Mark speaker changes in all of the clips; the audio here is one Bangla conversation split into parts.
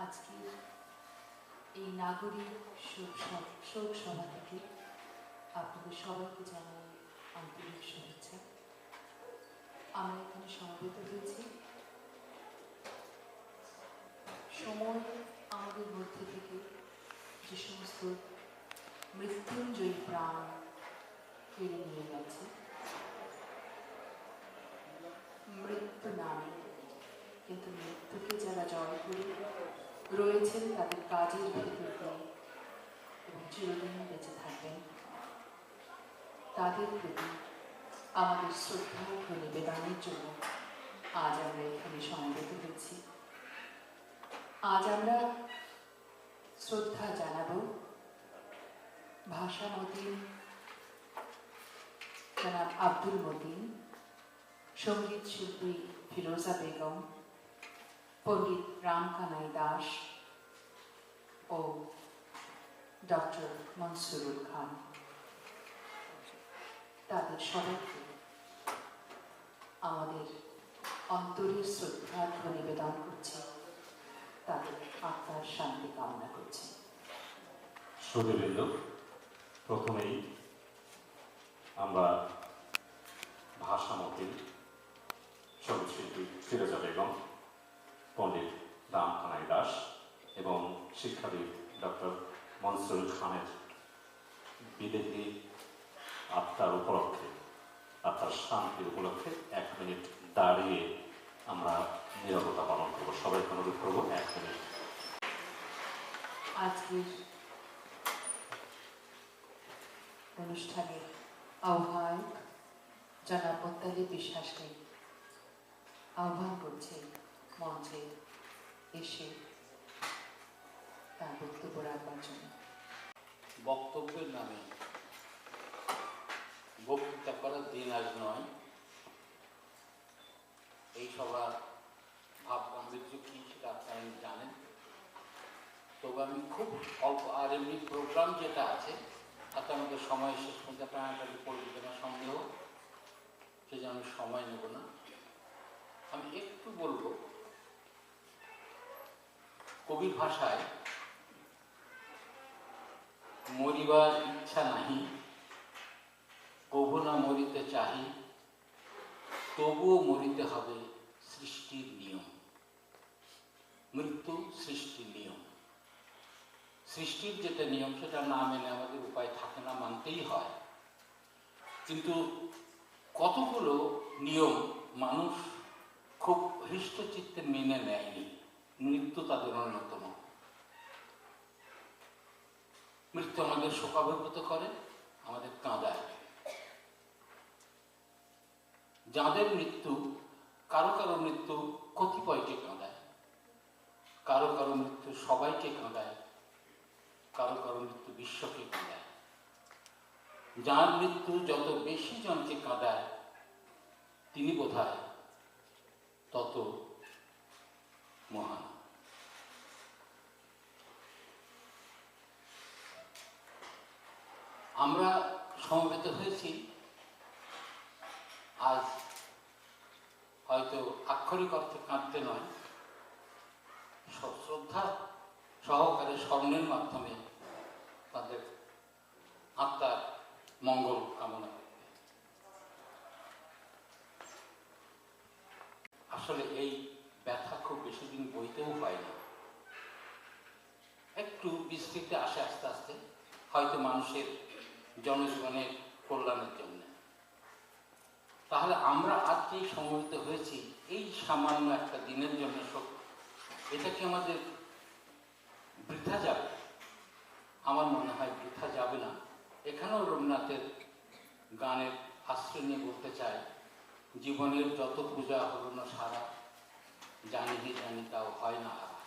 Speaker 1: আজকে এই নাগরিক শোক সভা থেকে আপনাদের সবাইকে জানাই আন্তরিক শুভেচ্ছা। আমরা এখানে সমবেত হয়েছি সময় আমাদের মধ্যে থেকে যে সমস্ত মৃত্যুঞ্জয়ী প্রাণ কেড়ে নিয়ে গেছে, মৃত্যু নামে কিন্তু মৃত্যুকে যারা জয় করে রয়েছেন তাদের কাজের ভেতর দিয়ে এবং চিরদিন বেঁচে থাকবেন, তাদের প্রতি আমাদের শ্রদ্ধা ও নিবেদনের জন্য আজ আমরা এখানে সমবেত হয়েছি। আজ আমরা শ্রদ্ধা জানাব ভাষা মতিন জনাব আব্দুল মতিন, সঙ্গীত শিল্পী ফিরোজা বেগম, পণ্ডিত রামকানাই দাস ও ডক্টর মনসুরুল খান। তাদের সবাইকে আমাদের অন্তরের শ্রদ্ধা নিবেদন করছি, তাদের আত্মার শান্তি কামনা করছি।
Speaker 2: শ্রোতাবৃন্দ, প্রথমেই আমরা ভাষামতী সঙ্গীতশিল্পী ফিরোজা বেগম, পণ্ডিত রামকানাই দাস এবং শিক্ষাবিদ ডক্টর মনসুরুল খানের বিদেহী আত্মার উপলক্ষে, আত্মার শান্তির উপলক্ষে 1 মিনিট দাঁড়িয়ে আমরা নীরবতা পালন করব। সবাইকে অনুরোধ করবো 1 মিনিট।
Speaker 1: আজকের অনুষ্ঠানের আহ্বায়ক জনাব মোত্তালিব বিশ্বাসকে আহ্বান করছে মঞ্চে এসে তার বক্তব্য রাখবার জন্য।
Speaker 3: বক্তব্যের নামে বক্তৃতা করার দিন আজ নয়। এই সবার ভাব গাম্ভীর্য কি সেটা আপনারা জানেন, তবে আমি খুব অল্প, আর এমনি প্রোগ্রাম যেটা আছে তাতে আমাদের সময় শেষ পর্যন্ত টানাটানি পড়বে না সন্দেহ, সে জন্য আমি সময় নেব না। আমি একটু বলবো কবির ভাষায়, মরিবার ইচ্ছা নাহি, কভু না মরিতে চাহি, তবুও মরিতে হবে সৃষ্টির নিয়ম। মৃত্যু সৃষ্টির নিয়ম। সৃষ্টির যেটা নিয়ম সেটা না মেনে আমাদের উপায় থাকে না, মানতেই হয়। কিন্তু কতগুলো নিয়ম মানুষ খুব হৃষ্টচিত্তে মেনে নেয়নি, মৃত্যু তাদের অন্যতম। মৃত্যু আমাদের শোকাভিভূত করে, আমাদের কাঁদায়। যাদের মৃত্যু, কারো কারো মৃত্যু কতিপয়কে কাঁদায়, কারো কারো মৃত্যু সবাইকে কাঁদায়, কারো কারো মৃত্যু বিশ্বকে কাঁদায়। যার মৃত্যু যত বেশি জনকে কাঁদায় তিনি বোধহয় তত মহান। আমরা সমবেত হয়েছি আজ হয়তো আক্ষরিক অর্থে কাঁদতে নয়, শ্রদ্ধা সহকারে স্মরণের মাধ্যমে তাদের আত্মার মঙ্গল কামনা করতে। আসলে এই ব্যথা খুব বেশি দিন বইতেও হয় না, একটু বিস্তৃতি আসে আস্তে আস্তে, হয়তো মানুষের জনজীবনের কল্যাণের জন্য। তাহলে আমরা আজকে সমবেত হয়েছি এই সামান্য একটা দিনের জন্য, এটা কি আমাদের বৃথা যাবে? আমার মনে হয় বৃথা যাবে না। এখানেও রবীন্দ্রনাথের গানের আশ্রয় নিয়ে বলতে চাই, জীবনের যত পূজা হলো না সারা, জানি যে জানি তাও হয় না হারা।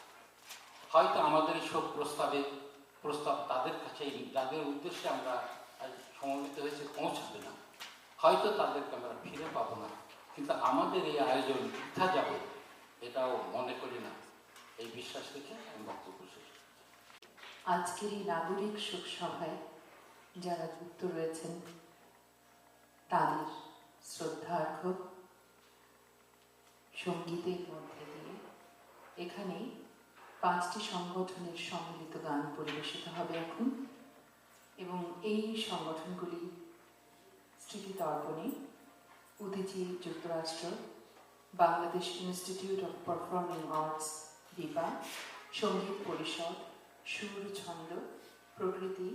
Speaker 3: হয়তো আমাদের সব প্রস্তাব তাদের কাছে, যাদের উদ্দেশ্যে আমরা আজ সমবেত হয়েছে, পৌঁছাবে না। হয়তো তাদেরকে আমরা ফিরে পাবো না, কিন্তু আমাদের এই আয়োজন বৃথা যাবে এটাও মনে করি না। এই বিশ্বাস রেখে আমি বক্তব্য শেষ।
Speaker 1: আজকের এই নাগরিক শোক সভায় যারা যুক্ত রয়েছেন তাদের শ্রদ্ধার্ঘ সঙ্গীতের মধ্যে দিয়ে এখানে 5টি সংগঠনের সম্মিলিত গান পরিবেশিত হবে এখন, এবং এই সংগঠনগুলি স্মৃতিতর্পণে উদীচী যুক্তরাষ্ট্র, Bangladesh institute of performing arts Bipa, সঙ্গীত পরিষদ, সুর ছন্দ, প্রকৃতি,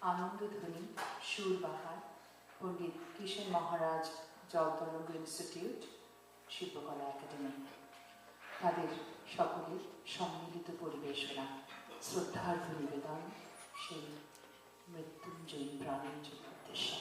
Speaker 1: আনন্দধ্বনি, সুরবাহার, পণ্ডিত কিশোর মহারাজ জলতরঙ্গ ইনস্টিটিউট, শিল্পকলা একাডেমি, তাদের সকলের সম্মিলিত পরিবেশনা, শ্রদ্ধার্ঘ্য নিবেদন সেই মৃত্যুঞ্জয়ী প্রাণের উদ্দেশ্যে।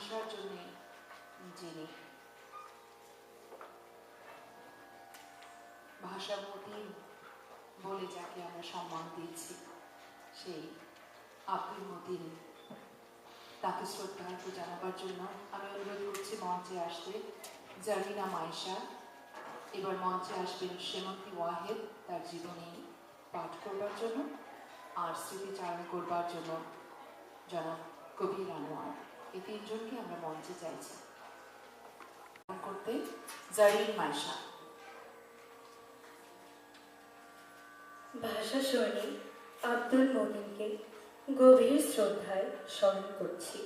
Speaker 1: ভাষার জন্য যিনি ভাষামতী বলে যাকে আমরা সম্মান দিয়েছি, সেই আব্দুল মতিন, তাকে শ্রদ্ধার্ঘ্য জানাবার জন্য আমি অনুরোধ করছি মঞ্চে আসতে জারিনা মাইশা। এবার মঞ্চে আসবেন সেমন্তী ওয়াহেদ, তার জীবনী পাঠ করবার জন্য, আর স্মৃতিচারণ করবার জন্য জনাব কবির আনোয়ার। এই তিনজনকে আমরা মঞ্চে চাইছি করতে। জারিন মাইশা।
Speaker 4: ভাষা সৈনিক আব্দুল মতিনকে গভীর শ্রদ্ধায় স্মরণ করছি।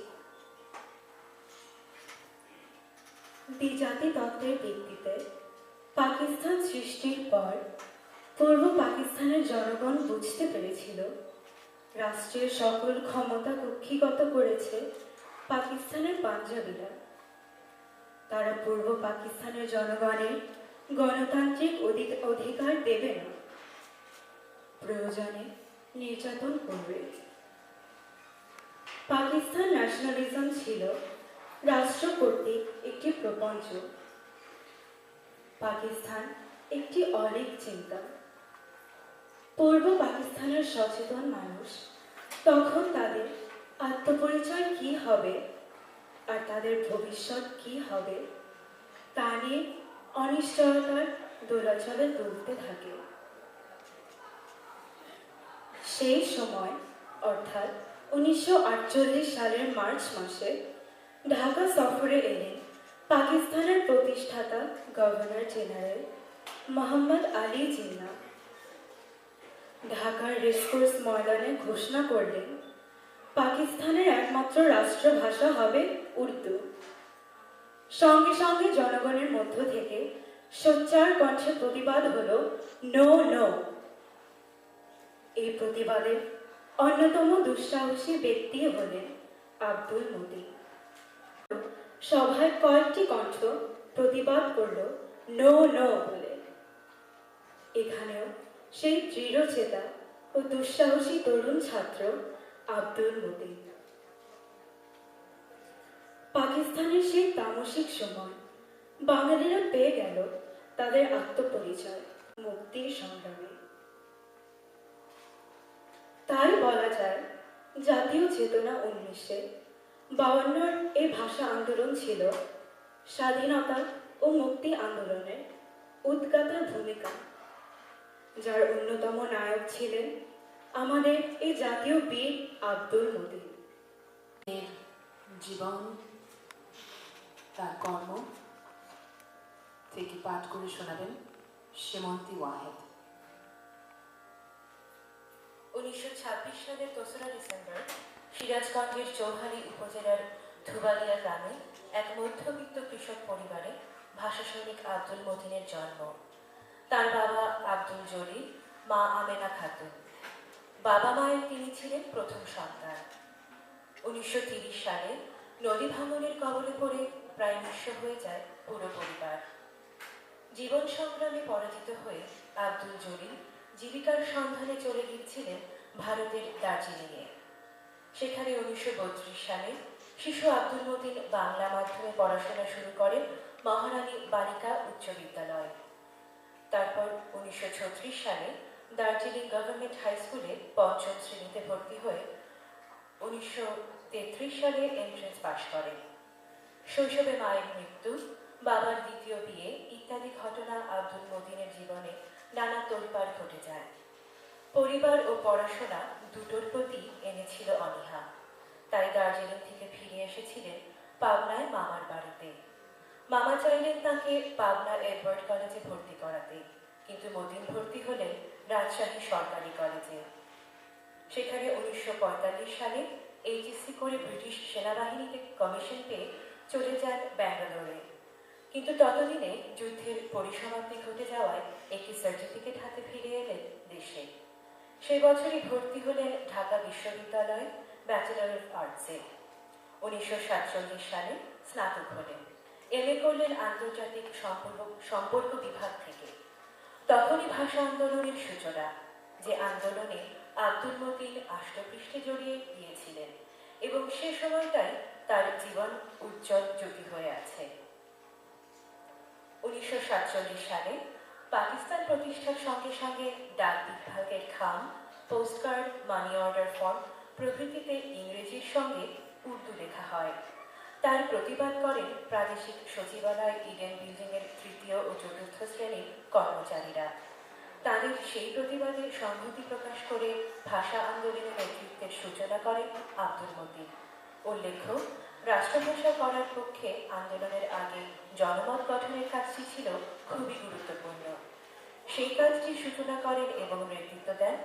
Speaker 4: দ্বিজাতি তত্ত্বের ভিত্তিতে পাকিস্তান সৃষ্টির পর পূর্ব পাকিস্তানের জনগণ বুঝতে পেরেছিল রাষ্ট্রের সকল ক্ষমতা কক্ষিগত করেছে পাকিস্তানের পাঞ্জাবিরা। তারা পূর্ব পাকিস্তানের জনগণের গণতান্ত্রিক অধিকার দেবে না, প্রয়োজনে নির্যাতন করবে। পাকিস্তান ন্যাশনালিজম ছিল রাষ্ট্র কর্তৃক একটি প্রপঞ্চ। পাকিস্তান একটি অলীক চিন্তা। পূর্ব পাকিস্তানের সচেতন মানুষ তখন তাদের আত্মপরিচয় কি হবে আর তাদের ভবিষ্যৎ কি হবে তা নিয়ে অনিশ্চয়তার দোলাচলে দুলতে থাকে। সেই সময় অর্থাৎ 1948 সালের মার্চ মাসে ঢাকা সফরে এলেন পাকিস্তানের প্রতিষ্ঠাতা গভর্নর জেনারেল মোহাম্মদ আলী জিন্নাহ। ঢাকার রেসকোর্স ময়দানে ঘোষণা করলেন পাকিস্তানের একমাত্র রাষ্ট্রভাষা হবে উর্দু। সঙ্গে সঙ্গে জনগণের মধ্য থেকে সোচ্চার কণ্ঠে প্রতিবাদ হলো নো নো। এই প্রতিবাদের অন্যতম দুঃসাহসী ব্যক্তি হলেন আব্দুল মতিন। সভায় কয়েকটি কণ্ঠ প্রতিবাদ করল নো নো বলে। এখানেও সেই দৃঢ়চেতা ও দুঃসাহসী তরুণ ছাত্র আব্দুল মতিন। পাকিস্তানের সেই তামসিক সময় বাঙালিরা পেয়ে গেল তাদের আত্মপরিচয় মুক্তির সংগ্রামে। তাই বলা যায় জাতীয় চেতনা 1952 এই ভাষা আন্দোলন ছিল স্বাধীনতা ও মুক্তি আন্দোলনের উদ্গাতার ভূমিকা, যার অন্যতম নায়ক ছিলেন আমাদের এই জাতীয় বীর আব্দুল মতিন।
Speaker 1: এর জীবন, তার কর্ম থেকে পাঠ করে শোনাবেন সেমন্তী ওয়াহেদ।
Speaker 4: 1926 সালের 2রা ডিসেম্বর সিরাজগঞ্জের চৌহালি উপজেলার ধুবালিয়া গ্রামে এক মধ্যবিত্ত কৃষক পরিবারে ভাষা সৈনিক আব্দুল মতিনের জন্ম। তার বাবা আব্দুল জলিল, মা আমেনা খাতুন। বাবা মায়ের তিনি ছিলেন প্রথম সন্তান। 1930 সালে নদী ভাঙনের কবলে পড়ে প্রায় নিঃস্ব হয়ে যায় পুরো পরিবার। জীবন সংগ্রামে পরাজিত হয়ে আব্দুল জলিল জীবিকার সন্ধানে চলে গিয়েছিলেন ভারতের দার্জিলিংয়ে। সেখানে 1932 সালে শিশু আব্দুল মতিন বাংলা মাধ্যমে পড়াশোনা শুরু করেন মহারানী বালিকা উচ্চ বিদ্যালয়। তারপর 1936 সালে দার্জিলিং গভর্নমেন্ট হাই স্কুলে 5ম শ্রেণীতে ভর্তি হয়ে 1933 সালে এন্ট্রান্স পাশ করেন। শৈশবে মায়ের মৃত্যু, বাবার দ্বিতীয় বিয়ে ইত্যাদি ঘটনা আব্দুল মতিনের জীবনে নানা তোলপাড় ঘটে যায়। পরিবার ও পড়াশোনা দুটোর প্রতি এনেছিল অনীহা। তাই দার্জিলিং থেকে ফিরে এসেছিলেন পাবনায় মামার বাড়িতে। মামা চাইলেন তাকে পাবনা এডওয়ার্ড কলেজে ভর্তি করাতে, কিন্তু মতিন ভর্তি হলেন রাজশাহী সরকারি কলেজে। সেখানে 1945 সালে এইচএসসি করে ব্রিটিশ সেনাবাহিনীতে কমিশন পেয়ে চলে যান ব্যাঙ্গালোরে। কিন্তু ততদিনে যুদ্ধের পরিসমাপ্তি ঘটে যাওয়ায় একটি সার্টিফিকেট হাতে ফিরে এলেন দেশে। সে বছরই ভর্তি হলেন ঢাকা বিশ্ববিদ্যালয়ে ব্যাচেলর অফ আর্টসে। 1947 সালে স্নাতক হলেন। এমএ করলেন আন্তর্জাতিক সম্পর্ক বিভাগ থেকে। তখনই ভাষা আন্দোলনের সূচনা, যে আন্দোলনে আব্দুল মতিন আষ্টপৃষ্ঠে জড়িয়ে গিয়েছিলেন এবং সে সময়টাই তার জীবন উজ্জ্বল জ্যোতি হয়ে আছে। 1947 সালে পাকিস্তান প্রতিষ্ঠার সঙ্গে সঙ্গে ডাক বিভাগের খাম, পোস্টকার্ড, মানি অর্ডার ফর্ম প্রভৃতিতে ইংরেজির সঙ্গে উর্দু লেখা হয়। তার প্রতিবাদ করেন প্রাদেশিক সচিবালয় ইডেন বিল্ডিংয়ের তৃতীয় ও চতুর্থ শ্রেণীর কর্মচারীরা। তাদের সেই প্রতিবাদে সংহতি প্রকাশ করে ভাষা আন্দোলনের নেতৃত্বের সূচনা করেন আব্দুল মতিন। উল্লেখ্য, রাষ্ট্রভাষা করার পক্ষে আন্দোলনের আগে জনমত গঠনের কাজটি ছিল খুবই গুরুত্বপূর্ণ। সেই কাজটির সূচনা করেন এবং নেতৃত্ব দেন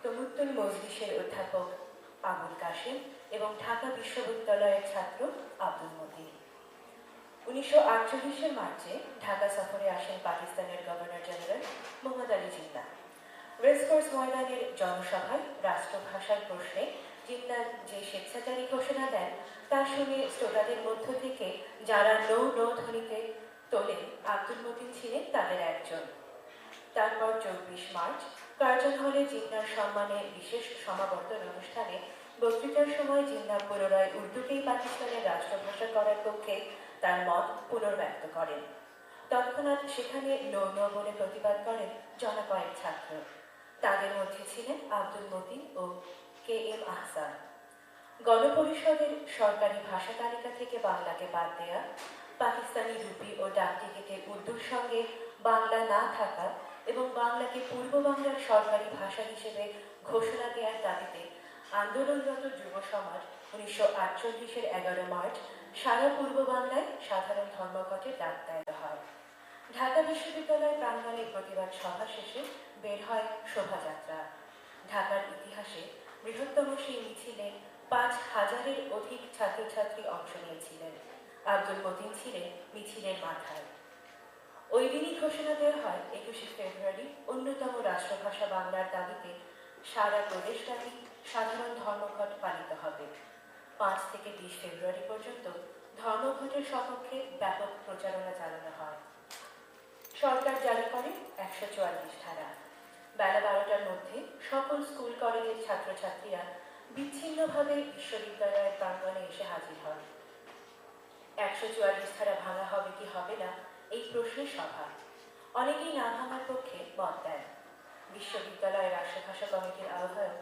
Speaker 4: তমুদ্দুন মজলিসের অধ্যাপক আবুল কাশেম এবং ঢাকা বিশ্ববিদ্যালয়ের ছাত্র আব্দুল মতিন। 1948 মার্চে ঢাকা সফরে আসেন পাকিস্তানের governor general Mohammad Ali Jinnah. Racecourse ময়দানের জনসভায় রাষ্ট্রভাষার প্রশ্নে জিন্নাহ যে স্বেচ্ছাচারী ঘোষণা দেন তা শুনে শ্রোতাদের মধ্য থেকে যারা নো নো ধ্বনিতে তোলেন, আব্দুল মতিন ছিলেন তাদের একজন। তারপর 24 মার্চ কার্জন হলে জিন্নাহর সম্মানে বিশেষ সমাবর্তন অনুষ্ঠানে বক্তৃতার সময় জিন্নাহ পুনরায় উর্দুকেই পাকিস্তানের রাষ্ট্রভাষা করার পক্ষে তার মত পুনর্ব্যক্ত করেন। তৎক্ষণাৎ সেখানে নো নো বলে প্রতিবাদ করেন জনকয়েক ছাত্র। তাদের মধ্যে ছিলেন আব্দুল মতিন ও KM আহসান। গণপরিষদের সরকারি ভাষা তালিকা থেকে বাংলাকে বাদ দেয়া, পাকিস্তানি রুপি ও ডাক টিকিটে উর্দুর সঙ্গে বাংলা না থাকা এবং বাংলাকে পূর্ব বাংলার সরকারি ভাষা হিসেবে ঘোষণা দেওয়ার দাবিতে আন্দোলনরত যুব সমাজ 1948-এর 11 মার্চ সারা পূর্ব বাংলায় সাধারণ ধর্মঘটের ডাক দেওয়া হয়। ঢাকা বিশ্ববিদ্যালয় প্রাঙ্গণে প্রতিবাদ সভা শেষে বের হয় শোভাযাত্রা। ঢাকার ইতিহাসে বৃহত্তম সেই মিছিলে 5000-এর অধিক ছাত্রছাত্রী অংশ নিয়েছিলেন। আব্দুল মতিন ছিলেন মিছিলের মাথায়। ওই দিনই ঘোষণা দেওয়া হয় 21শে ফেব্রুয়ারি অন্যতম রাষ্ট্রভাষা বাংলার দাবিতে সারা প্রদেশব্যাপী সাধারণ ধর্মঘট পালিত হবে। 5 থেকে 20 ফেব্রুয়ারি পর্যন্ত ধর্মঘটের সপক্ষে ব্যাপক প্রচারণা চালানো হয়। সরকার জারি করে 144 ধারা। বেলা 12টার মধ্যে সকল স্কুল কলেজের ছাত্রছাত্রীরা বিচ্ছিন্নভাবে বিশ্ববিদ্যালয়ের প্রাঙ্গণে এসে হাজির হন। 144 ধারা ভাঙা হবে কি হবে না এই প্রশ্নের সভা। অনেকেই না ভাঙার পক্ষে মত দেন। বিশ্ববিদ্যালয়ের রাষ্ট্রভাষা কমিটির আহ্বায়ক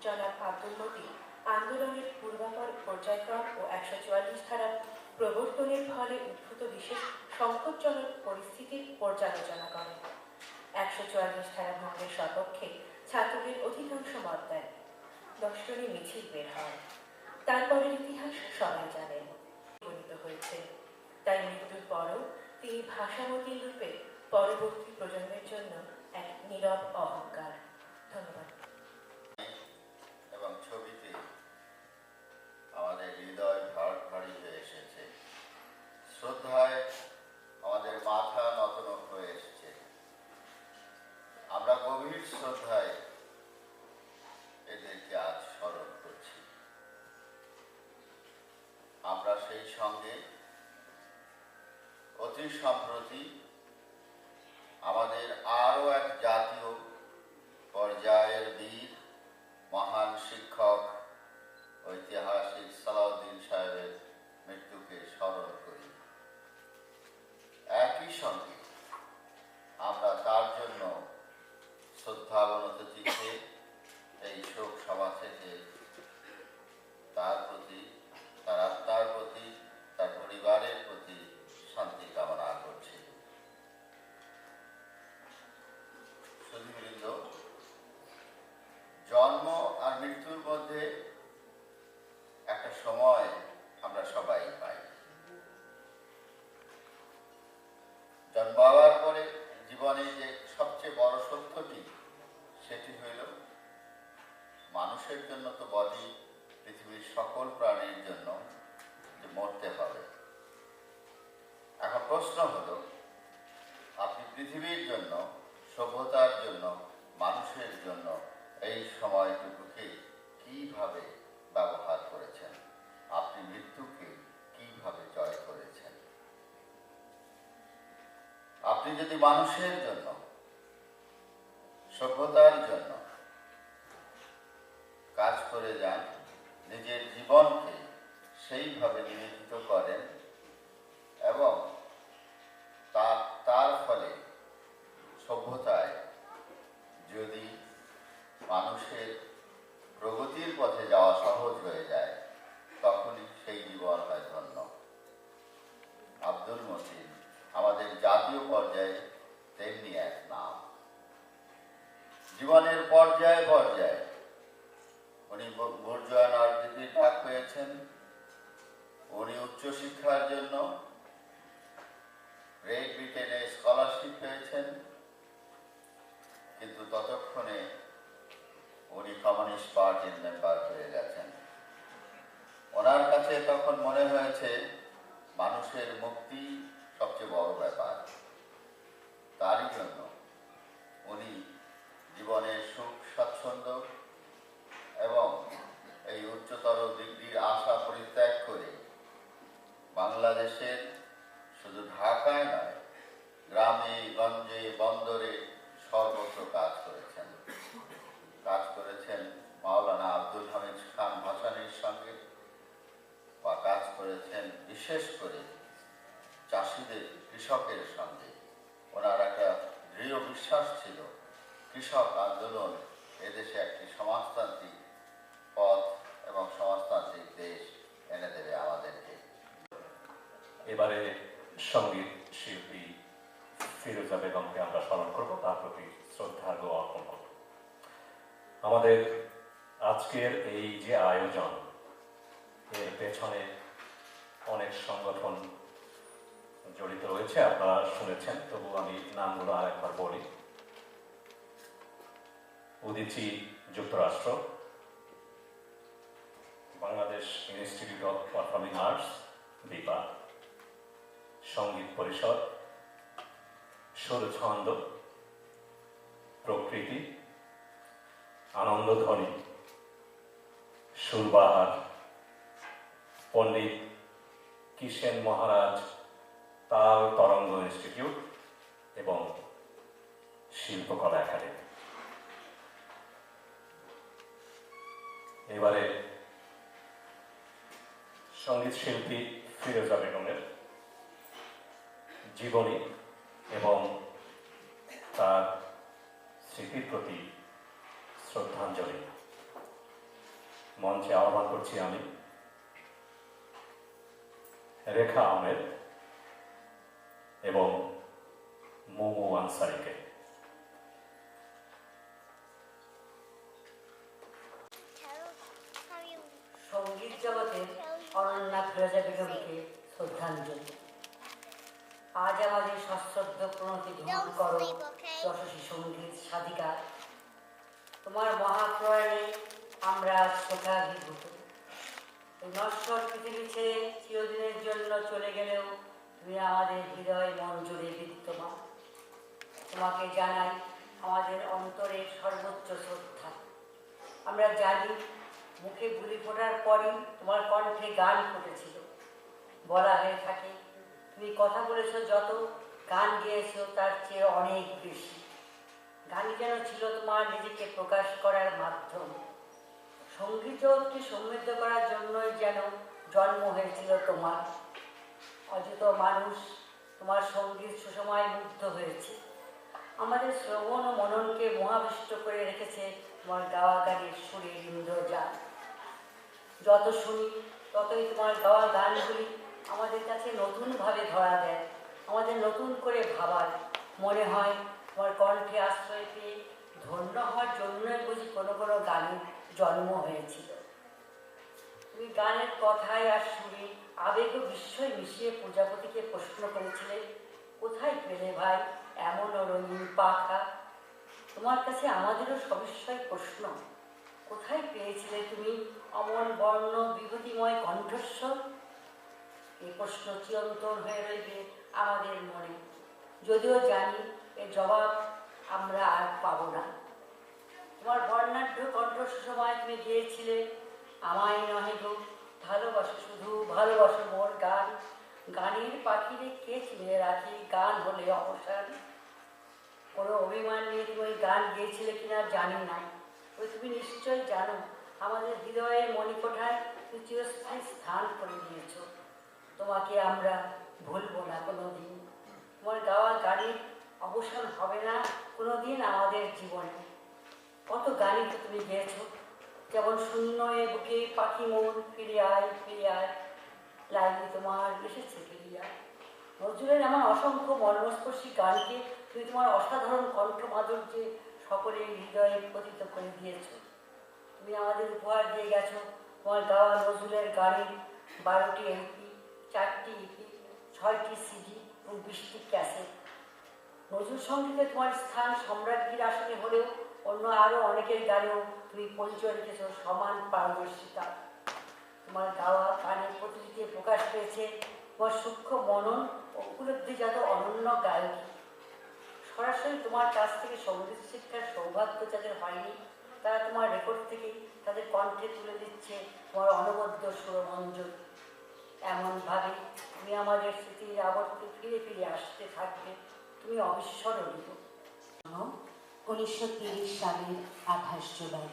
Speaker 4: জনাব আব্দুল মতিন আন্দোলনের পূর্বাপর পর্যায়ক্রম ও 144 ধারা প্রবর্তনের ফলে উদ্ভূত বিশেষ সংকটজনক পরিস্থিতির পর্যালোচনা করেন। 144 ধারা ভঙ্গের সপক্ষে ছাত্রদের অধিকাংশ মত দেন। 10 জনে মিছিল বের হয়। তারপরের ইতিহাস সবাই জানেন। গণিত হয়েছে, তাই মৃত্যুর পরও তিনি ভাষামতী রূপে পরবর্তী প্রজন্মের জন্য এক নীরব অহংকার। ধন্যবাদ।
Speaker 5: এবং ছবিতে আমাদের হৃদয় ভারী হয়ে এসেছে, শ্রদ্ধায় আমাদের মাথা নত হয়ে এসেছে। আমরা গভীর শ্রদ্ধায় এদেরকে আজ স্মরণ করছি। আমরা সেই সঙ্গে অতি সম্প্রতি আমাদের আরও এক জাতীয় পর্যায়ের বীর মহান শিক্ষক ঐতিহাসিক সালাউদ্দিন সাহেবের মৃত্যুকে স্মরণ করি। একই সঙ্গে আমরা তার জন্য শ্রদ্ধাবনত চিত্তে এই শোক সভা থেকে তার প্রতি, তার আত্মার প্রতি, তার পরিবারের প্রতি শান্তি কামনা করছি। সুধীবৃন্দ, জন্ম আর মৃত্যুর মধ্যে একটা সময় আমরা সবাই পাই। জন্মাবার পরে জীবনে যে সবচেয়ে বড় সত্যটি, সেটি হইল মানুষের জন্য তো বটেই, পৃথিবীর সকল প্রাণীর জন্য যে মরতে হবে। এখন প্রশ্ন হলো, আপনি পৃথিবীর জন্য, সভ্যতার জন্য, মানুষের জন্য এই সময়টুকুকে কিভাবে ব্যবহার করেছেন? আপনি মৃত্যুকে কিভাবে জয় করেছেন? আপনি যদি মানুষের জন্য, সভ্যতার জন্য কাজ করে যান, নিজের জীবনকে সেইভাবে নিবেদিত করেন এবং তার ফলে সভ্যতায় যদি মানুষের প্রগতির পথে যাওয়া সহজ হয়ে যায় তখনই সেই জীবন হয় ধন্য। আব্দুল মতিন আমাদের জাতীয় পর্যায়ে তেমনি এক নাম। জীবনের পর্যায়ে পর্যায়ে উনি বুর্জোয়া নর্দিকে ডাক পেয়েছেন, উনি উচ্চশিক্ষার জন্য গ্রেট ব্রিটেনে স্কলারশিপ পেয়েছেন, কিন্তু ততক্ষণে উনি কমিউনিস্ট পার্টির মেম্বার হয়ে গেছেন। ওনার কাছে তখন মনে হয়েছে মানুষের মুক্তি সবচেয়ে বড় ব্যাপার। তারই জন্য উনি জীবনের সুখ স্বাচ্ছন্দ্য এবং এই উচ্চতর ডিগ্রির আশা পরিত্যাগ করে বাংলাদেশের শুধু ঢাকায় নয়, গ্রামে গঞ্জে বন্দরে সর্বত্র কাজ করেছেন। কাজ করেছেন মাওলানা আব্দুল হামিদ খান ভাসানীর সঙ্গে, বা কাজ করেছেন বিশেষ করে চাষিদের, কৃষকের সঙ্গে। ওনার একটা দৃঢ় বিশ্বাস ছিল কৃষক আন্দোলন এদেশে একটি সমাজতান্ত্রিক পথ এবং সমাজতান্ত্রিক দেশ এনে দেবে আমাদেরকে।
Speaker 2: এবারে সঙ্গীত শিল্পী ফিরোজা বেগমকে আমরা স্মরণ করব, তার প্রতি শ্রদ্ধার্ঘ্য অর্পণ করব। আমাদের আজকের এই যে আয়োজন, এর পেছনে অনেক সংগঠন জড়িত রয়েছে, আপনারা শুনেছেন, তবু আমি নামগুলো আরেকবার বলি। উদীচী যুক্তরাষ্ট্র, Bangladesh institute of performing arts Bipa, সঙ্গীত পরিষদ, সুরছন্দ, প্রকৃতি, আনন্দধ্বনি, সুরবাহার, পণ্ডিত কিষেন মহারাজ তাল তরঙ্গ ইনস্টিটিউট এবং শিল্পকলা একাডেমি। এবারে সঙ্গীত শিল্পী ফিরোজা বেগমের জীবনী এবং তার স্মৃতির প্রতি শ্রদ্ধাঞ্জলি মঞ্চে আহ্বান করছি আমি রেখা আহমেদ এবং মোমো আনসারিকে।
Speaker 6: সঙ্গীত জগতের অনন্যা ফিরোজা বেগমকে শ্রদ্ধাঞ্জলি। আজ আমাদের সশ্রদ্ধ প্রণতি গ্রহণ করো যশস্বী সঙ্গীত সাধিকা। তোমার মহাপ্রয়াণে আমরা শোকাভিভূত। এই নশ্বর পৃথিবী ছেড়ে চিরদিনের জন্য চলে গেলেও তুমি আমাদের হৃদয় মন জুড়ে বিদ্যমান। তোমাকে জানাই আমাদের অন্তরের সর্বোচ্চ শ্রদ্ধা। আমরা জানি মুখে গুলি ফোটার পরই তোমার কণ্ঠে গান ফুটেছিল। বলা হয়ে থাকে তুমি কথা বলেছ যত, গান গেয়েছ তার চেয়ে অনেক বেশি। গানই যেন ছিল তোমার নিজেকে প্রকাশ করার মাধ্যম। সঙ্গীত জগৎকে সমৃদ্ধ করার জন্যই যেন জন্ম হয়েছিল তোমার। অযত মানুষ তোমার সঙ্গীত সুসময় মুগ্ধ হয়েছে। আমাদের শ্রবণ ও মননকে মোহাবিষ্ট করে রেখেছে তোমার গাওয়া গানের সুরের ইন্দ্রজাল। যত শুনি ততই তোমার গাওয়া গানগুলি আমাদের কাছে নতুনভাবে ধরা দেয়, আমাদের নতুন করে ভাবায়। মনে হয় তোমার কণ্ঠে আশ্রয় পেয়ে ধন্য হওয়ার জন্যই বুঝি কোনো কোনো গানের জন্ম হয়েছিল। তুমি গানের কথায় আর সুরে আবেগ ও বিস্ময় মিশিয়ে প্রজাপতিকে প্রশ্ন করেছিলে, কোথায় পেলে ভাই এমন রঙিন পাখা? তোমার কাছে আমাদেরও সবিস্ময় প্রশ্ন, কোথায় পেয়েছিলে তুমি অমন বর্ণ বিভূতিময় কণ্ঠস্বর? এই প্রশ্ন চিরন্তন হয়ে রইবে আমাদের মনে, যদিও জানি এর জবাব আমরা আর পাবো না। তোমার বর্ণাঢ্য কণ্ঠ সময় তুমি গিয়েছিলে, আমায় নহে গো ভালোবাসো শুধু ভালোবাসো মোর গান। গানের পাখিরে কে চিনে রাখি, গান হলে অবসান। কোনো অভিমান নিয়ে তুমি ওই গান গিয়েছিলে কিনা জানি না, ওই তুমি নিশ্চয়ই জানো আমাদের হৃদয়ের মণিকোঠায় তুমি চিরস্থায়ী স্থান করে দিয়েছ। তোমাকে আমরা ভুলবো না কোনোদিন। তোমার গাওয়া গানের অবসান হবে না কোনোদিন আমাদের জীবনে। কত গানই তো তুমি গেয়েছো, যেমন শূন্য এ বুকে পাখি মন ফিরে আয় ফিরে আয়, লাইনে তোমার এসেছে ফিরিয়া। নজরুলের এমন অসংখ্য মর্মস্পর্শী গানকে তুমি তোমার অসাধারণ কণ্ঠ মাধুর্যে সকলের হৃদয়ে পতিত করে দিয়েছ। তুমি আমাদের উপহার দিয়ে গেছো তোমার গাওয়া নজরুলের গানের 12টি এমপি, 4টি ইপি, 6টি সিডি এবং 20টি ক্যাসেট। নজরুল সঙ্গীতে তোমার স্থান সম্রাজ্ঞীর আসনে হলেও অন্য আরও অনেকের গানেও তুমি পরিচয় রেখেছ সমান পারদর্শিতা। তোমার গাওয়া গানের প্রতিটিতে প্রকাশ পেয়েছে তোমার সূক্ষ্ম মনন ও উপলব্ধিজাত অনন্য গায়কী। সরাসরি তোমার কাছ থেকে সঙ্গীত শিক্ষার সৌভাগ্য যাদের হয়নি, তারা তোমার রেকর্ড থেকেই তাদের কণ্ঠে তুলে দিচ্ছে তোমার অনবদ্য সুরমঞ্জুর। এমনভাবে তুমি আমাদের স্মৃতির আবর্তে ফিরে ফিরে আসতে থাকবে, তুমি অবিস্মরণীয়।
Speaker 7: 1930 সালের 28 জুলাই,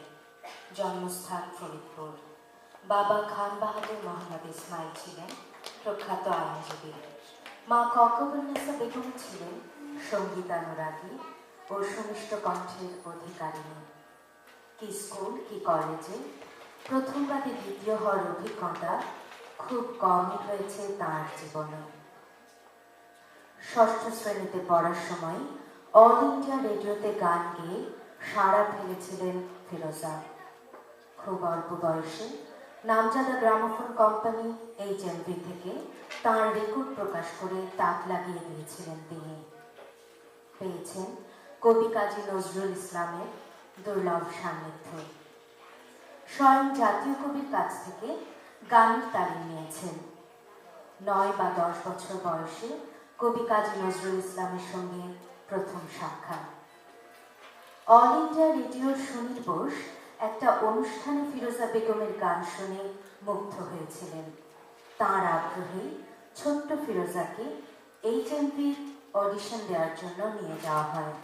Speaker 7: জন্মস্থান ফরিদপুর। বাবা খান বাহাদুর মোহাম্মদ ইসমাইল ছিলেন প্রখ্যাত আইনজীবী। মা ককবুন্নেসা বেগম ছিলেন সঙ্গীতানুরাগী ও সুমিষ্ট কণ্ঠের অধিকারিণী। কি স্কুল কি কলেজে প্রথম বাদে দ্বিতীয় হওয়ার অভিজ্ঞতা খুব কমই হয়েছে তাঁর জীবনে। ষষ্ঠ শ্রেণীতে পড়ার সময় অল ইন্ডিয়া রেডিওতে গান গেয়ে সাড়া ফেলেছিলেন ফিরোজা। খুব অল্প বয়সে নামজাদা গ্রামোফোন কোম্পানি HMV থেকে তাঁর রেকর্ড প্রকাশ করে তাক লাগিয়ে দিয়েছিলেন তিনি। পেয়েছেন কবি কাজী নজরুল ইসলামের দুর্লভ সান্নিধ্য। স্বয়ং জাতীয় কবির কাছ থেকে গানের তালিম নিয়েছেন। 9 বা 10 বছর বয়সে কবি কাজী নজরুল ইসলামের সঙ্গে প্রথম সাক্ষাৎ। অল ইন্ডিয়া রেডিওর সুনীল বোস একটা অনুষ্ঠানে ফিরোজা বেগমের গান শুনে মুগ্ধ হয়েছিলেন। তাঁর আগ্রহে ছোট্ট ফিরোজাকে HMVর অডিশন দেওয়ার জন্য নিয়ে যাওয়া হয়।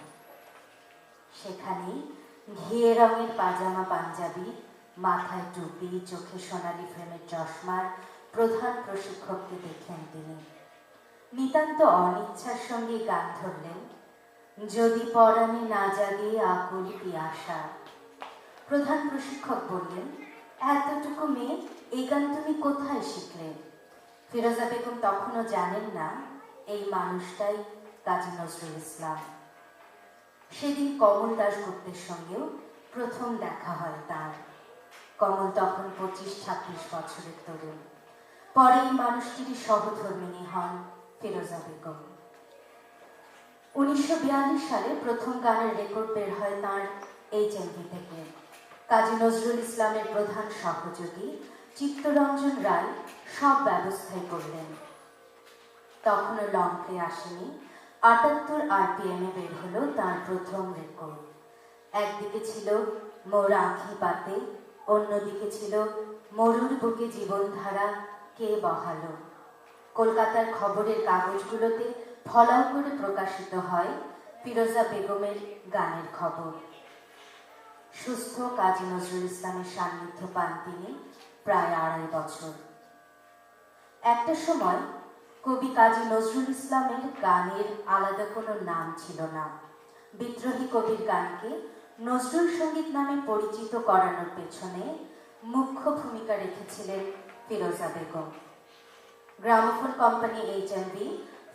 Speaker 7: সেখানেই ঘিয়ে রঙের পাজামা পাঞ্জাবি, মাথায় টুপি, চোখে সোনালি ফ্রেমের চশমার প্রধান প্রশিক্ষককে দেখলেন তিনি। নিতান্ত অনিচ্ছার সঙ্গে গান ধরলেন, যদি পরাণে না জাগে আকুল পিয়াসা। প্রধান প্রশিক্ষক বললেন, এতটুকু মেয়ে এই গান তুমি কোথায় শিখলে? ফিরোজা বেগম তখনও জানেন না এই মানুষটাই কাজী নজরুল ইসলাম। সেদিন কমল দাশগুপ্তের সঙ্গেও প্রথম দেখা হয় তার। কমল তখন 25-26 বছরের তরুণ। পরে এই মানুষটিরই সহধর্মিণী হন ফিরোজা বেগম। 1942 সালে প্রথম গানের রেকর্ড বের হয় তাঁর HMV থেকে। কাজী নজরুল ইসলামের প্রধান সহযোগী চিত্তরঞ্জন রায় সব ব্যবস্থাই করলেন। তখনও লং প্লে আসেনি। 78 RPM বের হলো তাঁর প্রথম রেকর্ড। একদিকে ছিল মোর আঁখি পাতে, অন্যদিকে ছিল মরুর বুকে জীবনধারা কে বহালো। কলকাতার খবরের কাগজগুলোতে ফলাও করে প্রকাশিত হয় ফিরোজা বেগমের গানের খবর। সুস্থ কাজী নজরুল ইসলামের সান্নিধ্য পান তিনি প্রায় 2.5 বছর। একটা সময় কবি কাজী নজরুল ইসলামের গানের আলাদা কোনো নাম ছিল না। বিদ্রোহী কবির গানকে নজরুল সঙ্গীত নামে পরিচিত করানোর পেছনে মুখ্য ভূমিকা রেখেছিলেন ফিরোজা বেগম। গ্রামোফোন কোম্পানি HMV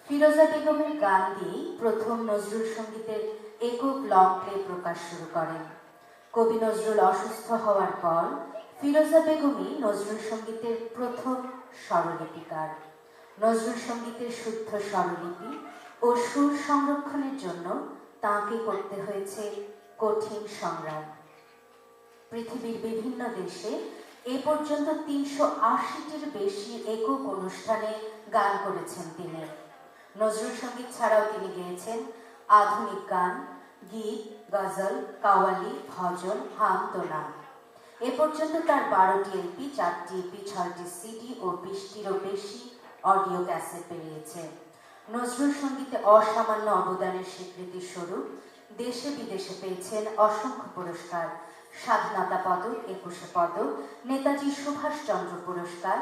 Speaker 7: ফিরোজা বেগমের গান দিয়েই প্রথম নজরুল সঙ্গীতের একক লং প্লে প্রকাশ শুরু করেন। কবি নজরুল অসুস্থ হওয়ার পর ফিরোজা বেগমই নজরুল সঙ্গীতের প্রথম স্বরলিপিকার। নজরুল সঙ্গীতের শুদ্ধ স্বরলিপি ও সুর সংরক্ষণের জন্য তাঁকে করতে হয়েছে কঠিন সংগ্রাম। পৃথিবীর বিভিন্ন দেশে এ পর্যন্ত 380টির বেশি একক অনুষ্ঠানে গান করেছেন তিনি। নজরুল সঙ্গীত ছাড়াও তিনি গেয়েছেন আধুনিক গান, গীত, গজল, কাওয়ালি, ভজন, হামদোলা। এ পর্যন্ত তার 12টি LP, 4টি EP, 6টি CD ও 20টিরও বেশি অডিও ক্যাসেট বেরিয়েছে। নজরুল সঙ্গীতে অসামান্য অবদানের স্বীকৃতি স্বরূপ দেশে বিদেশে পেয়েছেন অসংখ্য পুরস্কার। স্বাধীনতা পদক 21 পদক, নেতাজি সুভাষচন্দ্র পুরস্কার,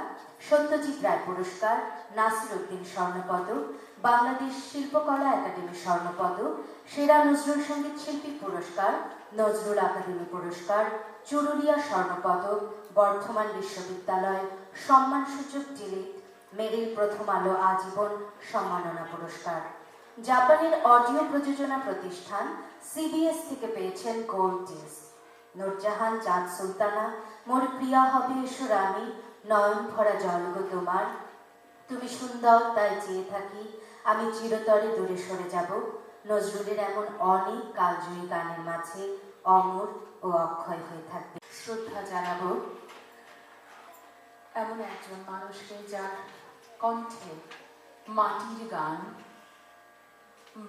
Speaker 7: সত্যজিৎ রায় পুরস্কার, নাসির উদ্দিন স্বর্ণপদক, বাংলাদেশ শিল্পকলা একাডেমি স্বর্ণপদক, সেরা নজরুল সঙ্গীত শিল্পী পুরস্কার, নজরুল একাডেমি পুরস্কার, চুরুলিয়া স্বর্ণপদক, বর্ধমান বিশ্ববিদ্যালয় সম্মানসূচক ডিলিট, মেরিল প্রথম আলো আজীবন সম্মাননা পুরস্কার। জাপানের অডিও প্রযোজনা প্রতিষ্ঠান সিবিএস থেকে পেয়েছেন গোল্ড ডিস্ক। নূরজাহান চাঁদ সুলতানা, মোর প্রিয়া হবে এসো রানী, নয়ন ভরা জলগ তোমার, তুমি সুন্দর তাই চেয়ে থাকি, আমি চিরতরে দূরে সরে যাব, নজরুলের এমন অনেক কালজয়ী গানের মাঝে অমর ও অক্ষয় হয়ে থাকবে।
Speaker 1: শ্রদ্ধা জানাবো এমন একজন মানুষকে যার কণ্ঠে মাটির গান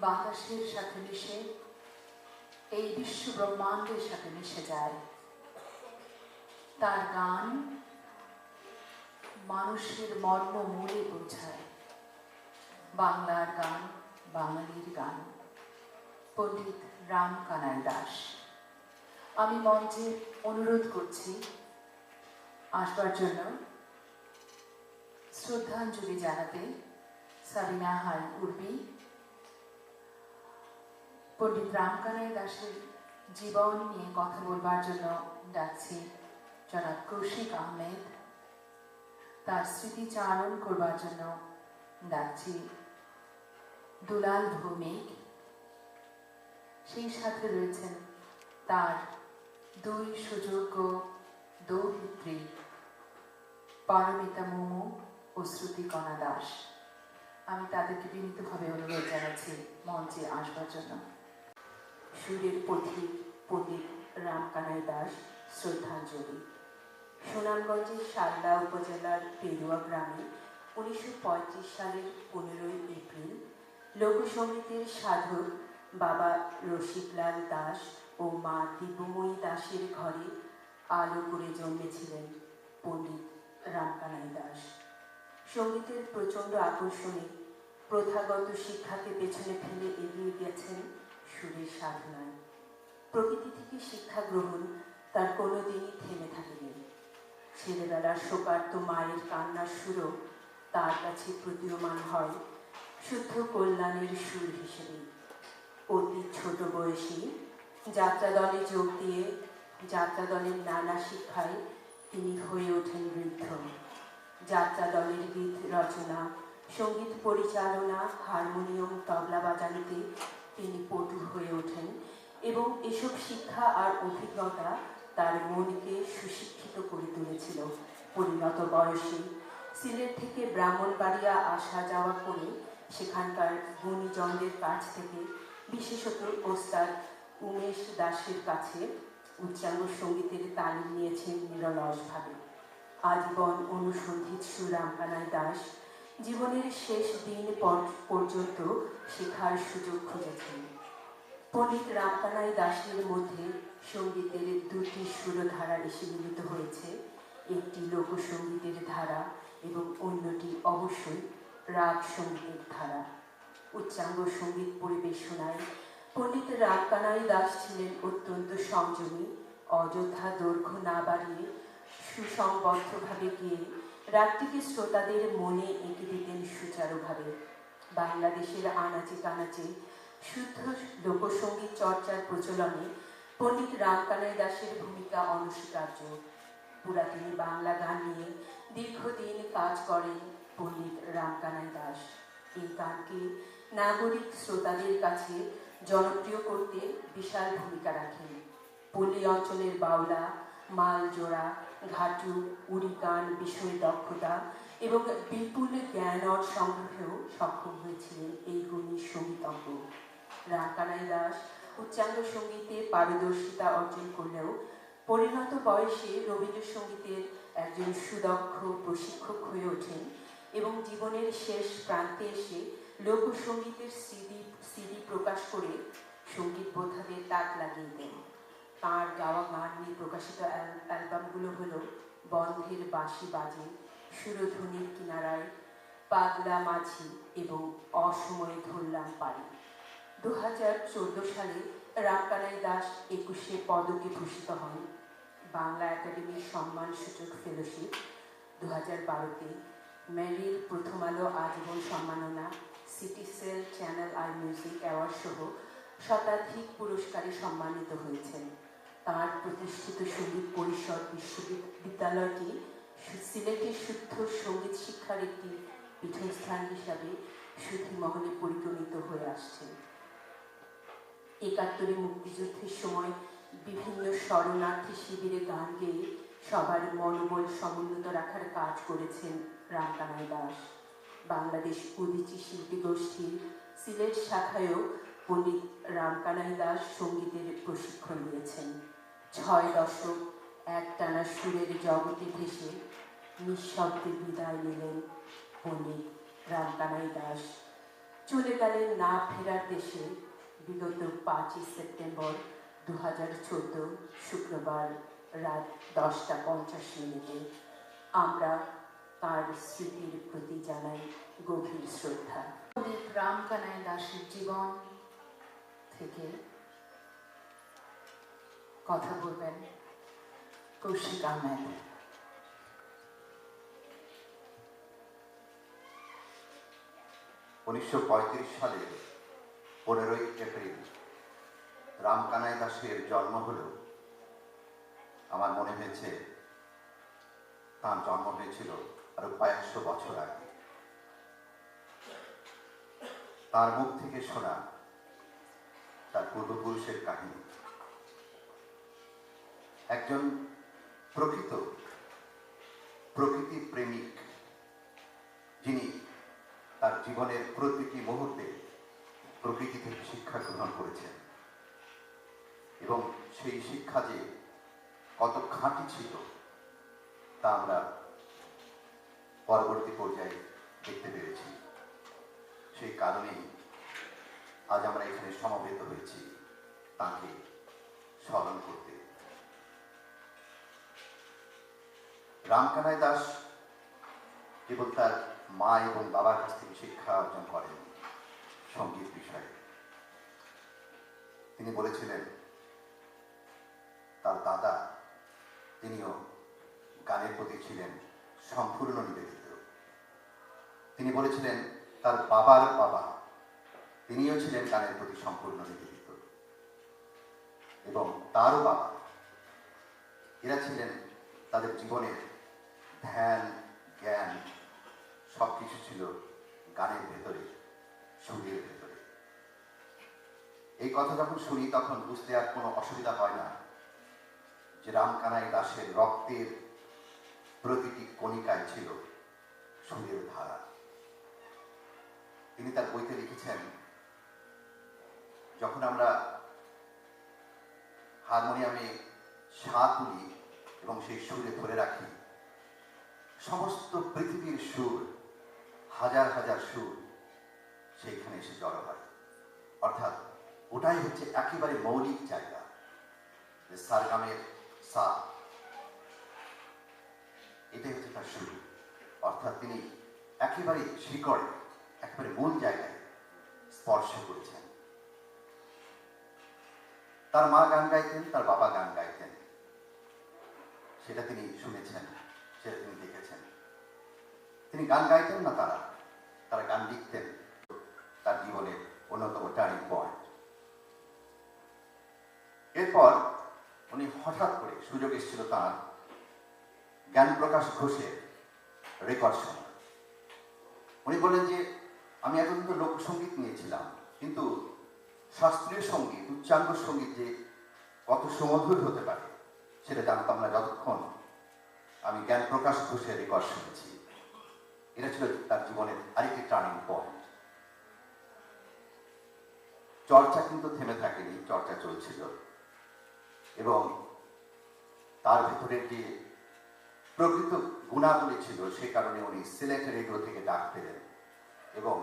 Speaker 1: বাতাসের সাথে মিশে এই বিশ্ব ব্রহ্মাণ্ডের সাথে মিশে যায়। তার গান মানুষের মর্ম মূলে পৌঁছায়। বাংলার গান, বাঙালির গান, পণ্ডিত রামকানাই দাস। আমি মঞ্চে অনুরোধ করছি আসবার জন্য, শ্রদ্ধাঞ্জলি জানাতে সাবিনা হাই উর্বি, পণ্ডিত রামকানাই দাসের জীবন নিয়ে কথা বলবার জন্য ডাকছি জনাব কৌশিক আহমেদ, তার স্মৃতিচারণ করবার জন্য ডাকছি দুলাল ভৌমিক, সেই সাথে রয়েছেন তার দুই সুযোগ্য দৌহিত্রী পারমিতা মুমু ও শ্রুতিকণা দাস। আমি তাদেরকে বিনীতভাবে অনুরোধ জানাচ্ছি মঞ্চে আসবার জন্য।
Speaker 4: সুরের পথিক পণ্ডিত রামকানাই দাস শ্রদ্ধাঞ্জলি। সুনামগঞ্জের শালদা উপজেলার পেরুয়া গ্রামে 1935 সালের 15 এপ্রিল লোকসঙ্গীতের সাধক বাবা রসিকলাল দাস ও মা দিব্যময়ী দাসের ঘরে আলো করে জন্মেছিলেন পণ্ডিত রামকানাই দাস। সঙ্গীতের প্রচণ্ড আকর্ষণে প্রথাগত শিক্ষাকে পেছনে ফেলে এগিয়ে গেছেন সুরের সাধনায়। প্রকৃতি থেকে শিক্ষা গ্রহণ তার কোনোদিনই থেমে থাকেনি। ছেলেবেলার শোকার্ত মায়ের কান্নার সুরও তার কাছে প্রতীয়মান হয় শুদ্ধ কল্যাণের সুর হিসেবে। অতি ছোট বয়সে যাত্রা দলে যোগ দিয়ে যাত্রা দলের নানা শিক্ষায় তিনি হয়ে ওঠেন বৃদ্ধ। যাত্রা দলের গীত রচনা, সঙ্গীত পরিচালনা, হারমোনিয়াম, তবলা বাজানোতে তিনি পটু হয়ে ওঠেন এবং এসব শিক্ষা আর অভিজ্ঞতা তার মনকে সুশিক্ষিত করে তুলেছিল। পরিণত বয়সে সিলেট থেকে ব্রাহ্মণবাড়িয়া আসা যাওয়া করে সেখানকার গুণীজনদের কাছ থেকে, বিশেষত ওস্তাদ উমেশ দাসের কাছে উচ্চাঙ্গ সঙ্গীতের তালিম নিয়েছেন নিরলসভাবে। আজীবন অনুসন্ধিৎসু রামকানাই দাস জীবনের শেষ দিন পর্যন্ত শেখার সুযোগ খুঁজেছেন। পণ্ডিত রামকানাই দাসের মধ্যে সঙ্গীতের দুটি সুরধারা এসে মিলিত হয়েছে, একটি লোকসঙ্গীতের ধারা এবং অন্যটি অবশ্যই রাগ সঙ্গীতের ধারা। উচ্চাঙ্গ সঙ্গীত পরিবেশনায় পণ্ডিত রামকানাই দাস ছিলেন অত্যন্ত সংযমী। অযথা দৈর্ঘ্য না বাড়িয়ে সুসংবদ্ধভাবে গিয়ে রাগটিকে শ্রোতাদের মনে এঁকে দিতেন সুচারুভাবে। বাংলাদেশের আনাচে কানাচে শুদ্ধ লোকসঙ্গীত চর্চার প্রচলনে পণ্ডিত রামকানাই দাসের ভূমিকা অনস্বীকার্য। পুরাতনী বাংলা গান নিয়ে দীর্ঘদিন কাজ করেন পণ্ডিত রামকানাই দাস। এই গানকে নাগরিক শ্রোতাদের কাছে জনপ্রিয় করতে বিশাল ভূমিকা রাখেন। পল্লী অঞ্চলের বাউলা, মালজোড়া, ঘাটু, উড়ি গান বিষয়ে দক্ষতা এবং বিপুল জ্ঞান সংগ্রহেও সক্ষম হয়েছিলেন এই গুণী সঙ্গীতজ্ঞ। রামকানাই দাস উচ্চাঙ্গ সঙ্গীতে পারদর্শিতা অর্জন করলেও পরিণত বয়সে রবীন্দ্রসঙ্গীতের একজন সুদক্ষ প্রশিক্ষক হয়ে ওঠেন এবং জীবনের শেষ প্রান্তে এসে লোকসঙ্গীতের সিডি প্রকাশ করে সঙ্গীত বোদ্ধাদের তাক লাগিয়ে দেন। তাঁর গাওয়া গান নিয়ে প্রকাশিত অ্যালবামগুলো হল বন্ধের বাঁশি বাজে, সুরধ্বনির কিনারায়, পাগলা মাঝি এবং অসময়ে ধরলাম পারি। 2014 সালে রামকানাই দাস 21 পদকে ভূষিত হন।
Speaker 8: বাংলা একাডেমির সম্মানসূচক ফেলোশিপ, 2012-তে মেরিল প্রথম আলো আজীবন সম্মাননা, city cell channel I music award সহ শতাধিক পুরস্কারে সম্মানিত হয়েছেন। তাঁর প্রতিষ্ঠিত সঙ্গীত পরিষদ বিশ্ববিদ্যালয়টি সিলেটের শুদ্ধ সঙ্গীত শিক্ষার একটি পীঠস্থান হিসাবে সুধীমহলে পরিগণিত হয়ে আসছে। 71-এ মুক্তিযুদ্ধের সময় বিভিন্ন শরণার্থী শিবিরে গান গেয়ে সবার মনোবল সমুন্নত রাখার কাজ করেছেন রামকানাই দাস। বাংলাদেশ উদীচী শিল্পী গোষ্ঠীর সিলেট শাখায়ও পণ্ডিত রামকানাই দাস সঙ্গীতের প্রশিক্ষণ দিয়েছেন। 6 দশক একটানা সুরের জগতে ভেসে নিঃশব্দে বিদায় নিলেন পণ্ডিত রামকানাই দাস। চলে গেলেন না ফেরার দেশে বিগত 5ই সেপ্টেম্বর 2014 শুক্রবার রাত 10:50 আমরা তার স্মৃতির প্রতি জানাই গভীর শ্রদ্ধা।
Speaker 1: পণ্ডিত রামকানাই দাসের জীবন থেকে কথা বলবেন কৌশিক আহমেদ।
Speaker 9: 1935 সালের 15ই এপ্রিল রামকানাই দাসের জন্ম হলেও আমার মনে হয়েছে তার জন্ম হয়েছিল আরো কয়েকশো বছর আগে। তার মুখ থেকে শোনা তার পূর্বপুরুষের কাহিনী, একজন প্রকৃতি প্রেমিক যিনি তার জীবনের প্রতিটি মুহূর্তে প্রকৃতি থেকে শিক্ষা গ্রহণ করেছেন এবং সেই শিক্ষা যে কত খাঁটি ছিল তা আমরা পরবর্তী পর্যায়ে দেখতে পেরেছি। সেই কারণেই আজ আমরা এখানে সমবেত হয়েছি তাকে স্মরণ করতে। রামকানাই দাস কেবল তার মা এবং বাবার কাছ থেকে শিক্ষা অর্জন করেন সঙ্গীত বিষয়ে। তিনি বলেছিলেন তার দাদা, তিনিও গানের প্রতি ছিলেন সম্পূর্ণ নিবেদিত। তিনি বলেছিলেন তার বাবার বাবা, তিনিও ছিলেন গানের প্রতি সম্পূর্ণ নিবেদিত, এবং তারও বাবা, এরা ছিলেন তাদের জীবনের ধ্যান জ্ঞান সবকিছু ছিল গানের ভেতরে, সুরের ভেতরে। এই কথা যখন শুনি তখন বুঝতে আর কোনো অসুবিধা হয় না যে রামকানাই দাসের রক্তের প্রতিটি কণিকায় ছিল সুরের ধারা। তিনি তার বইতে লিখেছেন, যখন আমরা হারমোনিয়ামে সা তুলি এবং সেই সুরে ধরে রাখি, সমস্ত পৃথিবীর সুর, হাজার হাজার সুর সেইখানে এসে জড়ো হয়। অর্থাৎ ওটাই হচ্ছে একেবারে মৌলিক জায়গা, যে সারগামের সা, এটাই হচ্ছে তার সুর। অর্থাৎ তিনি একেবারে শিকড়ে, একেবারে মূল জায়গায় স্পর্শ করেছেন। তার মা গান গাইতেন, তার বাবা গান গাইতেন, সেটা তিনি শুনেছেন, সেটা তিনি দেখেছেন। তিনি গান গাইতেন না, তারা গান লিখতেন। তার জীবনের অন্যতম টার্নিং পয়েন্ট। এরপর উনি হঠাৎ করে সুযোগ এসেছিল তাঁর জ্ঞানপ্রকাশ ঘোষের রেকর্ড শোনা। উনি বললেন যে আমি এতদিন তো লোকসঙ্গীত নিয়েছিলাম, কিন্তু শাস্ত্রীয় সঙ্গীত, উচ্চাঙ্গ সঙ্গীত যে কত সুমধুর হতে পারে সেটা জানতাম না যতক্ষণ আমি জ্ঞানপ্রকাশ ঘোষের রেকর্ড শুনেছি। এটা ছিল তার জীবনের আরেকটি টার্নিং পয়েন্ট। চর্চা কিন্তু থেমে থাকেনি, চর্চা চলছিল, এবং তার ভেতরের যে প্রকৃত গুণাবলী ছিল সে কারণে উনি সিলেট রেডিও থেকে ডাক পেলেন এবং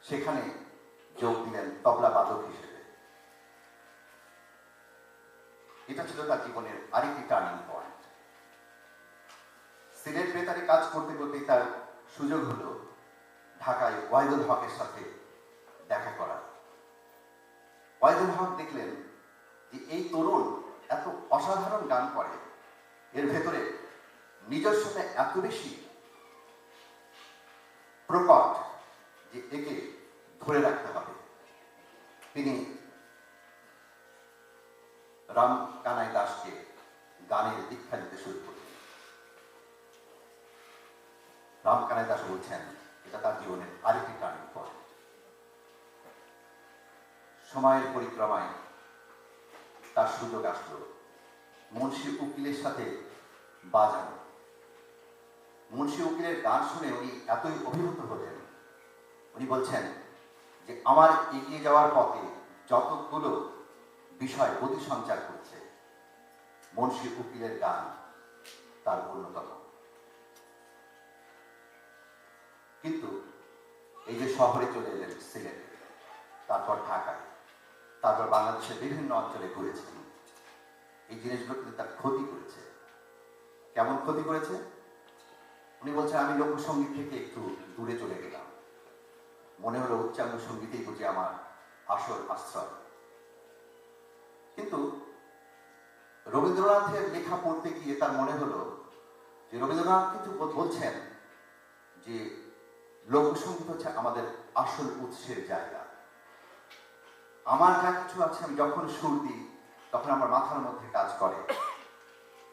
Speaker 9: সেখানে যোগ দিলেন তবলা বাদক হিসেবে। এটা ছিল তার জীবনের আরেকটি টার্নিং পয়েন্ট। সিলেট বেতারে কাজ করতে করতে তার সুযোগ হলো ঢাকায় ওয়াহিদুল হকের সাথে দেখা করার। ওয়াহিদুল হক দেখলেন যে এই তরুণ এত অসাধারণ গান করে, এর ভেতরে নিজস্বতা এত বেশি প্রকট যে একে ধরে রাখতে হবে। তিনি রাম কানাই দাসকে গানের দীক্ষা দিতে শুরু করলেন। রাম কানাই দাস বলছেন এটা তার জীবনের আরেকটি টার্নিং পয়েন্ট। সময়ের পরিক্রমায় তার সুযোগ আসলো মুন্সি উকিলের সাথে বাজানো। মুন্সি উকিলের গান শুনে উনি এতই অভিভূত হলেন, উনি বলছেন যে আমার এগিয়ে যাওয়ার পথে যতগুলো বিষয় গতি সঞ্চার করছে মুন্সি উকিলের গান তার অন্যতম। কিন্তু এই যে শহরে চলে এলেন সিলেটে, তারপর ঢাকায়, তারপর বাংলাদেশের বিভিন্ন অঞ্চলে ঘুরেছেন, এই জিনিসগুলো কিন্তু তার ক্ষতি করেছে। কেমন ক্ষতি করেছে? উনি বলছেন আমি লোকসঙ্গীত থেকে একটু দূরে চলে গেলাম, মনে হলো উচ্চাঙ্গ সঙ্গীতেই বুঝি আমার আসল আশ্রয়। কিন্তু রবীন্দ্রনাথের লেখা পড়তে গিয়ে তার মনে হলো যে রবীন্দ্রনাথ কিন্তু বলছেন যে লোকসঙ্গীত হচ্ছে আমাদের আসল উৎসের জায়গা। আমার যা কিছু আছে আমি যখন সুর দিই তখন আমার মাথার মধ্যে কাজ করে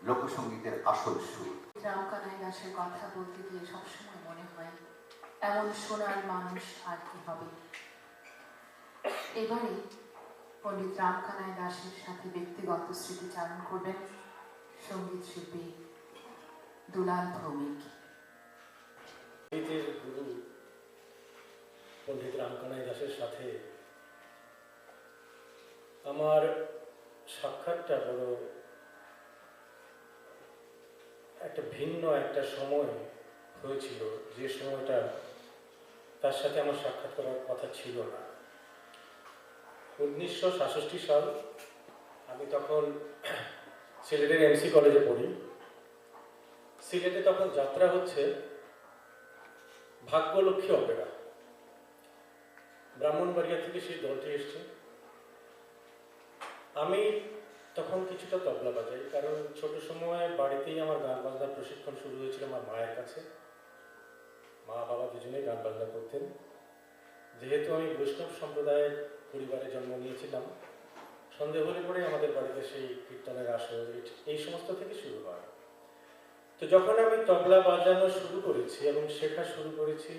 Speaker 9: লোকসঙ্গীতের আসল সুর।
Speaker 1: রাম কানাই দাসের কথা বলতে গিয়ে সবসময় মনে হয় এমন সোনার মানুষ আর কি হবে। এবারে পণ্ডিত রাম কানাই দাসের সাথে ব্যক্তিগত স্মৃতিচারণ করবেন সঙ্গীত শিল্পী দুলাল ভৌমিক।
Speaker 10: সঙ্গীতের গুরু পণ্ডিত রাম কানাই দাসের সাথে আমার সাক্ষাৎটা বড় একটা ভিন্ন একটা সময় হয়েছিল, যে সময়টা তার সাথে আমার সাক্ষাৎ করার কথা ছিল না। 1966 সাল, আমি তখন সিলেটের এমসি কলেজে পড়ি। সিলেটে তখন যাত্রা হচ্ছে ভাগ্যলক্ষ্মী অপেরা, ব্রাহ্মণবাড়িয়া থেকে সেই দলটি এসছে। আমি তখন কিছুটা তবলা বাজাই, কারণ ছোট সময় বাড়িতেই আমার গান বাজনার প্রশিক্ষণ শুরু হয়েছিল আমার মায়ের কাছে। মা বাবা দুজনেই গান বাজনা করতেন। যেহেতু আমি বৈষ্ণব সম্প্রদায়ের পরিবারে জন্ম নিয়েছিলাম, সন্ধে হলে পরে আমাদের বাড়িতে সেই কীর্তনের আসর এই সমস্ত থেকে শুরু হয়। তো যখন আমি তবলা বাজানো শুরু করেছি এবং শেখা শুরু করেছি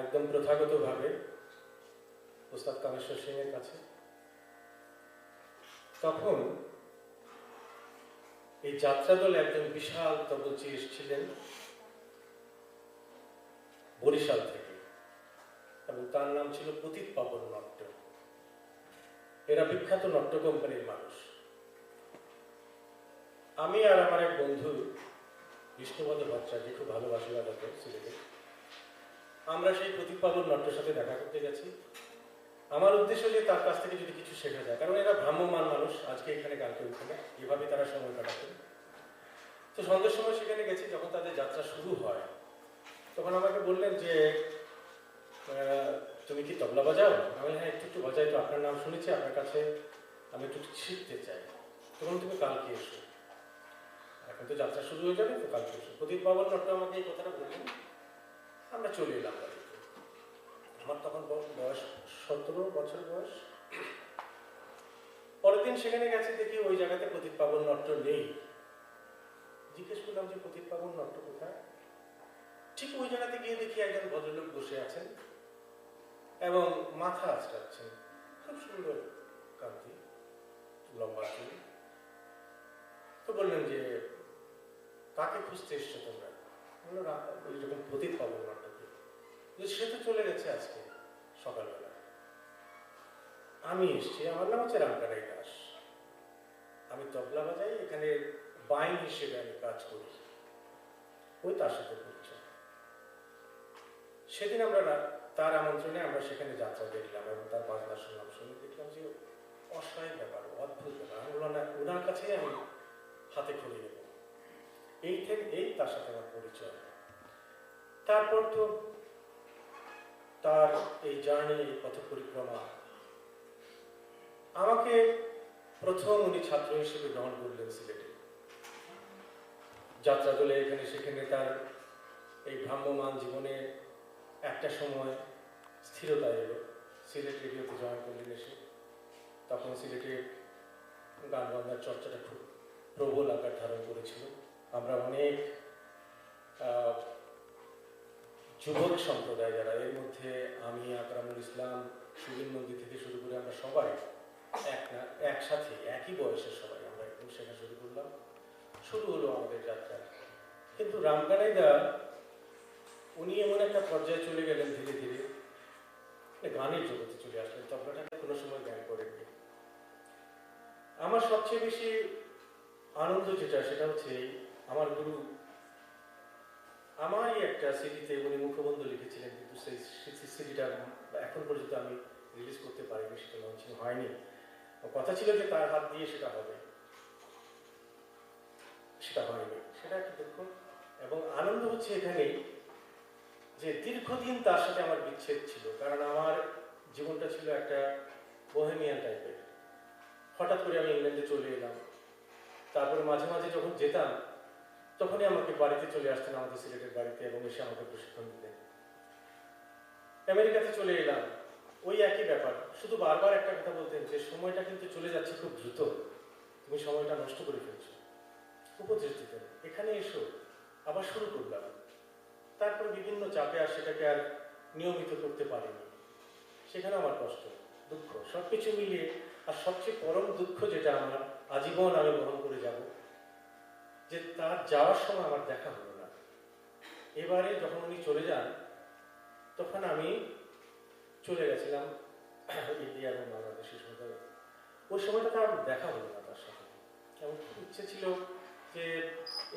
Speaker 10: একদম প্রথাগতভাবে ওস্তাদ কামেশ্বর সিং এর কাছে, তখন এই যাত্রা দলে একজন বিশাল তবলচি এসেছিলেন বরিশাল থেকে, এবং তার নাম ছিল পতিত পাবন নট্য। এরা বিখ্যাত নট্য কোম্পানির মানুষ। আমি আর আমার এক বন্ধু বিষ্ণুপদ ভট্টাচার্য, খুব ভালোবাসি বাজাতে সিলেটে, আমরা সেই পতিত পাবন নট্যের সাথে দেখা করতে গেছি। আমার উদ্দেশ্য যে তার কাছ থেকে যদি কিছু শেখা যায়, কারণ এরা ভ্রাম্যমান মানুষ, আজকে এখানে কালকে ওখানে, এভাবে তারা সময় কাটাতেন। তো সন্ধ্যের সময় সেখানে গেছি। যখন তাদের যাত্রা শুরু হয় তখন আমাকে বললেন যে তুমি কি তবলা বাজাও? আমি হ্যাঁ একটু একটু বাজাই, তো আপনার নাম শুনেছি, আপনার কাছে আমি একটু শিখতে চাই। তখন তুমি কালকে এসো, এখন তো যাত্রা শুরু হয়ে যাবে, তো কালকে এসো। প্রদীপ বাবুর নট্য আমাকে এই কথাটা বললেন। আমরা চলে এলাম বাড়িতে। আমার তখন বয়স 17 বছর বয়স। পরের দিন সেখানে গেছে, দেখি ওই জায়গাতে প্রদীপ পাবন নট্য নেই। জিজ্ঞেস করলাম যে প্রদীপ পাবন নট্য কোথায়? ঠিক ওই জায়গাতে গিয়ে দেখি একজন ভদ্রলোক বসে আছেন এবং মাথা আঁচড়াচ্ছেন, খুব সুন্দর কান্তি, লম্বা চুল। তো বললেন যে কাকে খুঁজতে এসছো তোমরা? বললো ওই যখন প্রদীপ পাবন নট্যকে, সে তো চলে গেছে আজকে সকালবেলা। আমি এসছি, আমার নাম হচ্ছে রাম কানাই দাস, আমি তবলা বাজাই, এখানে বাইন হিসেবে আমি কাজ করি, ওই তার সাথে পরিচয়। সেদিন আমরা তার আমন্ত্রণে আমরা সেখানে যাত্রা দেখলাম এবং তার বাজনা শুনলাম। শুনে দেখলাম যে অসহায় ব্যাপার, অদ্ভুত ব্যাপার। আমি বললাম ওনার কাছেই আমি হাতে খড়ি নেব। এই তার সাথে আমার পরিচয়। তারপর তো তার এই জার্নি, এই পথ পরিক্রমা, আমাকে প্রথম উনি ছাত্র হিসেবে গ্রহণ করলেন সিলেটে। যাত্রা দলে এখানে সেখানে তার এই ভ্রাম্যমান জীবনে একটা সময় স্থিরতা এলো। সিলেট রেডিওতে জয়েন করলেন এসে, তখন সিলেটে গান বাজনার চর্চাটা খুব প্রবল আকার ধারণ করেছিল। আমরা অনেক যুবক সম্প্রদায় যারা, এর মধ্যে আমি, আকরামুল ইসলাম, সুবীর নন্দী থেকে শুরু করে আমরা সবাই একসাথে একই বয়সের সবাই আমরা একদম শেখা শুরু করলাম। শুরু হলো আমাদের যাত্রা। কিন্তু রামকানাইদা উনি এমন একটা পর্যায়ে চলে গেলেন ধীরে ধীরে, গানের জগতে চলে আসলেন, তবলাটাকে কোনো সময় গান করেননি। আমার সবচেয়ে বেশি আনন্দ যেটা, সেটা হচ্ছে আমার গুরু আমারই একটা সিডিতে উনি মুখবন্ধ লিখেছিলেন, কিন্তু সেই সিডিটা এখন পর্যন্ত আমি রিলিজ করতে পারিনি, সেটা লঞ্চিং হয়নি। কথা ছিল যে তার হাত দিয়ে সেটা হবে, সেটা হয়নি। সেটা একটা দুঃখ এবং আনন্দ হচ্ছে এখানেই যে দীর্ঘদিন তার সাথে আমার বিচ্ছেদ ছিল, কারণ আমার জীবনটা ছিল একটা বোহেমিয়ান টাইপের। হঠাৎ করে আমি ইংল্যান্ডে চলে এলাম, তারপরে মাঝে মাঝে যখন যেতাম তখনই আমাকে বাড়িতে চলে আসতেন, আমাদের সিলেটের বাড়িতে, এবং এসে আমাকে প্রশিক্ষণ দিতেন। আমেরিকাতে চলে এলাম, ওই একই ব্যাপার, শুধু বারবার একটা কথা বলতেন যে সময়টা কিন্তু চলে যাচ্ছে খুব দ্রুত, তুমি সময়টা নষ্ট করে ফেলছো, উপদেশ দিতেন। এখানে এসো, আবার শুরু করলাম। তারপর বিভিন্ন চাপে আর সেটাকে আর নিয়মিত করতে পারিনি, সেখানে আমার কষ্ট, দুঃখ সবকিছু মিলিয়ে। আর সবচেয়ে পরম দুঃখ যেটা আমার আজীবন আমি বহন করে যাব, যে তার যাওয়ার সময় আমার দেখা হলো না। এবারে যখন উনি চলে যান তখন আমি চলে গেছিলাম ইন্ডিয়া এবং বাংলাদেশের সাথে, ওই সময়টা তার দেখা হলো না তার সাথে। এমন খুব ইচ্ছে ছিল যে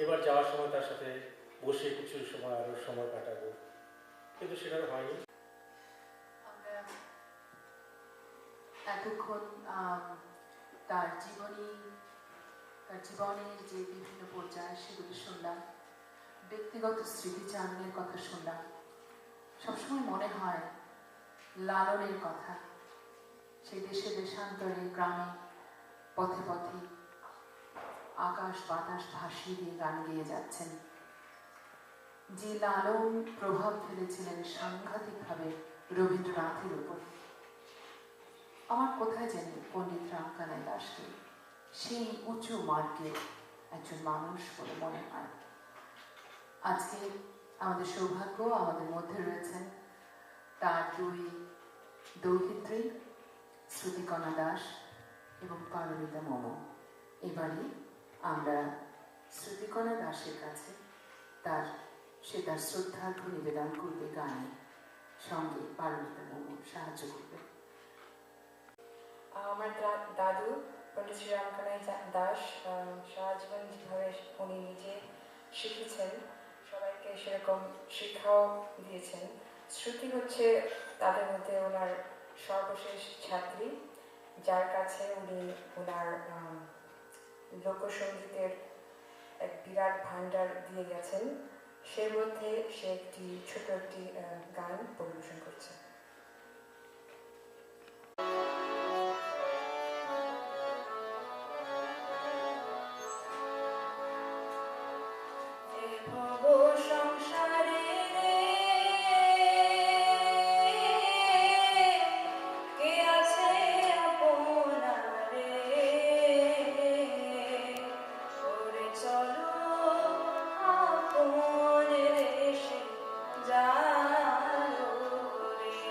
Speaker 10: এবার যাওয়ার সময় তার সাথে বসে কিছু সময় আরো সময় কাটাবো, কিন্তু সেটা হয়নি।
Speaker 1: আমরা এতক্ষণ তার জীবনের যে বিভিন্ন পর্যায় সেগুলি শুনলাম, ব্যক্তিগত স্মৃতিচারণের কথা শুনলাম। সবসময় মনে হয় লালনের কথা, সেই দেশে দেশান্তরে, গ্রামে, পথে পথে আকাশ বাতাস ভাসিয়ে দিয়ে গান গেয়ে যাচ্ছেন। যে লালন প্রভাব ফেলেছিলেন সাংঘাতিকভাবে রবীন্দ্রনাথের উপর। আমার কোথায় জানি পণ্ডিত রামকানাই দাসকে সেই উঁচু মার্গের একজন মানুষ বলে মনে হয়। আজকে আমাদের সৌভাগ্য, আমাদের মধ্যে রয়েছেন তার দুই দৌহিত্রী শ্রুতিকণা দাস এবং পারমিতা মোমো। এবারে আমরা শ্রুতিকণা দাসের কাছে সে তার শ্রদ্ধার্ঘ্য নিবেদন করবে গানে, সঙ্গে পারমিতা মোমো সাহায্য করবে।
Speaker 4: আমার দাদু পণ্ডিত শ্রী রামকানাই দাস সারা জীবন যেভাবে উনি নিজে শিখেছেন, সবাইকে সেরকম শিক্ষাও দিয়েছেন। শ্রুতি হচ্ছে তাদের মধ্যে ওনার সর্বশেষ ছাত্রী, যার কাছে উনি ওনার লোকসঙ্গীতের এক বিরাট ভাণ্ডার দিয়ে গেছেন। সের মধ্যে সে একটি ছোট একটি গান পরিবেশন করছে।
Speaker 11: চলো আপন দেশে যাও রে।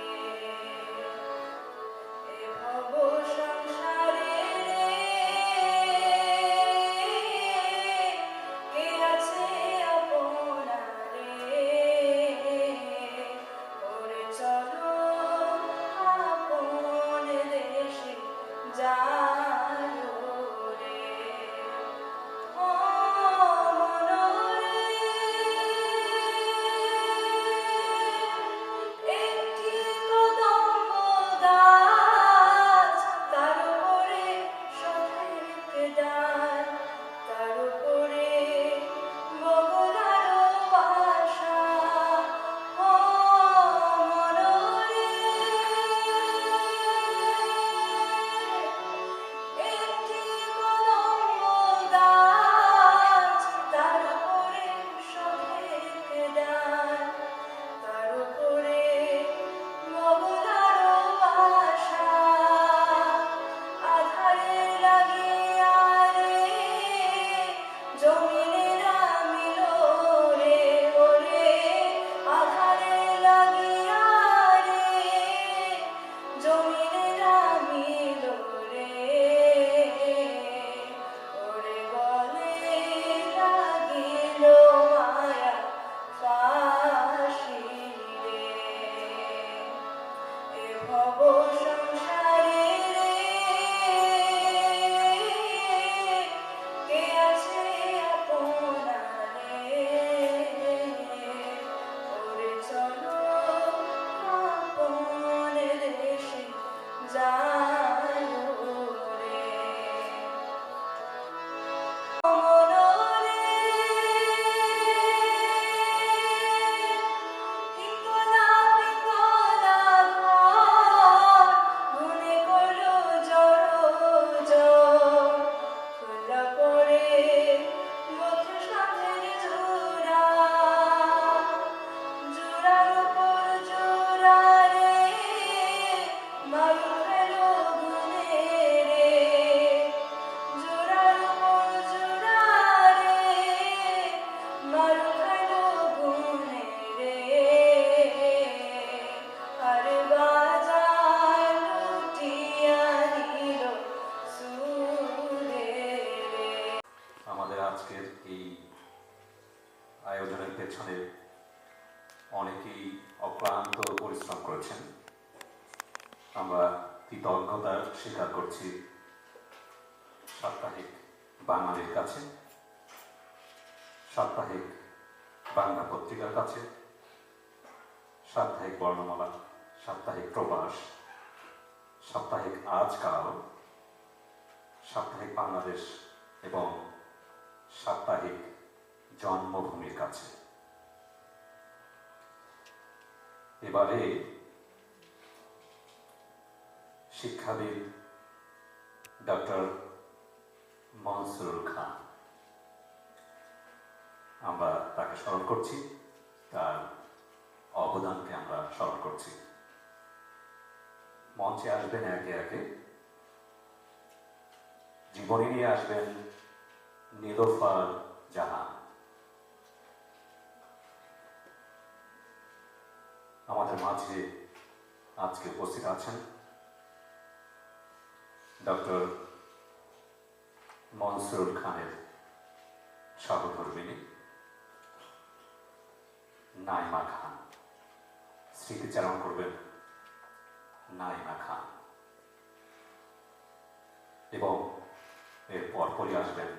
Speaker 2: অনেকেই অক্লান্ত পরিশ্রম করেছেন। আমরা কৃতজ্ঞতা স্বীকার করছি সাপ্তাহিক বাঙালির কাছে, সাপ্তাহিক বাংলা পত্রিকার কাছে, সাপ্তাহিক বর্ণমালা, সাপ্তাহিক প্রবাস, সাপ্তাহিক আজকাল, সাপ্তাহিক বাংলাদেশ এবং সাপ্তাহিক জন্মভূমির কাছে। এবারে শিক্ষাবিদ ডক্টর মনসুরুল খান, আমরা তাকে স্মরণ করছি, তার অবদানকে আমরা স্মরণ করছি। মঞ্চে আসবেন একে একে, জীবনী নিয়ে আসবেন নীলোফার জাহান। আমাদের মাঝে আজকে উপস্থিত আছেন ডক্টর মনসুরুল খানের সহধর্মিণী নাইমা খান। স্মৃতিচারণ করবেন নাইমা খান এবং এর পরপরই আসবেন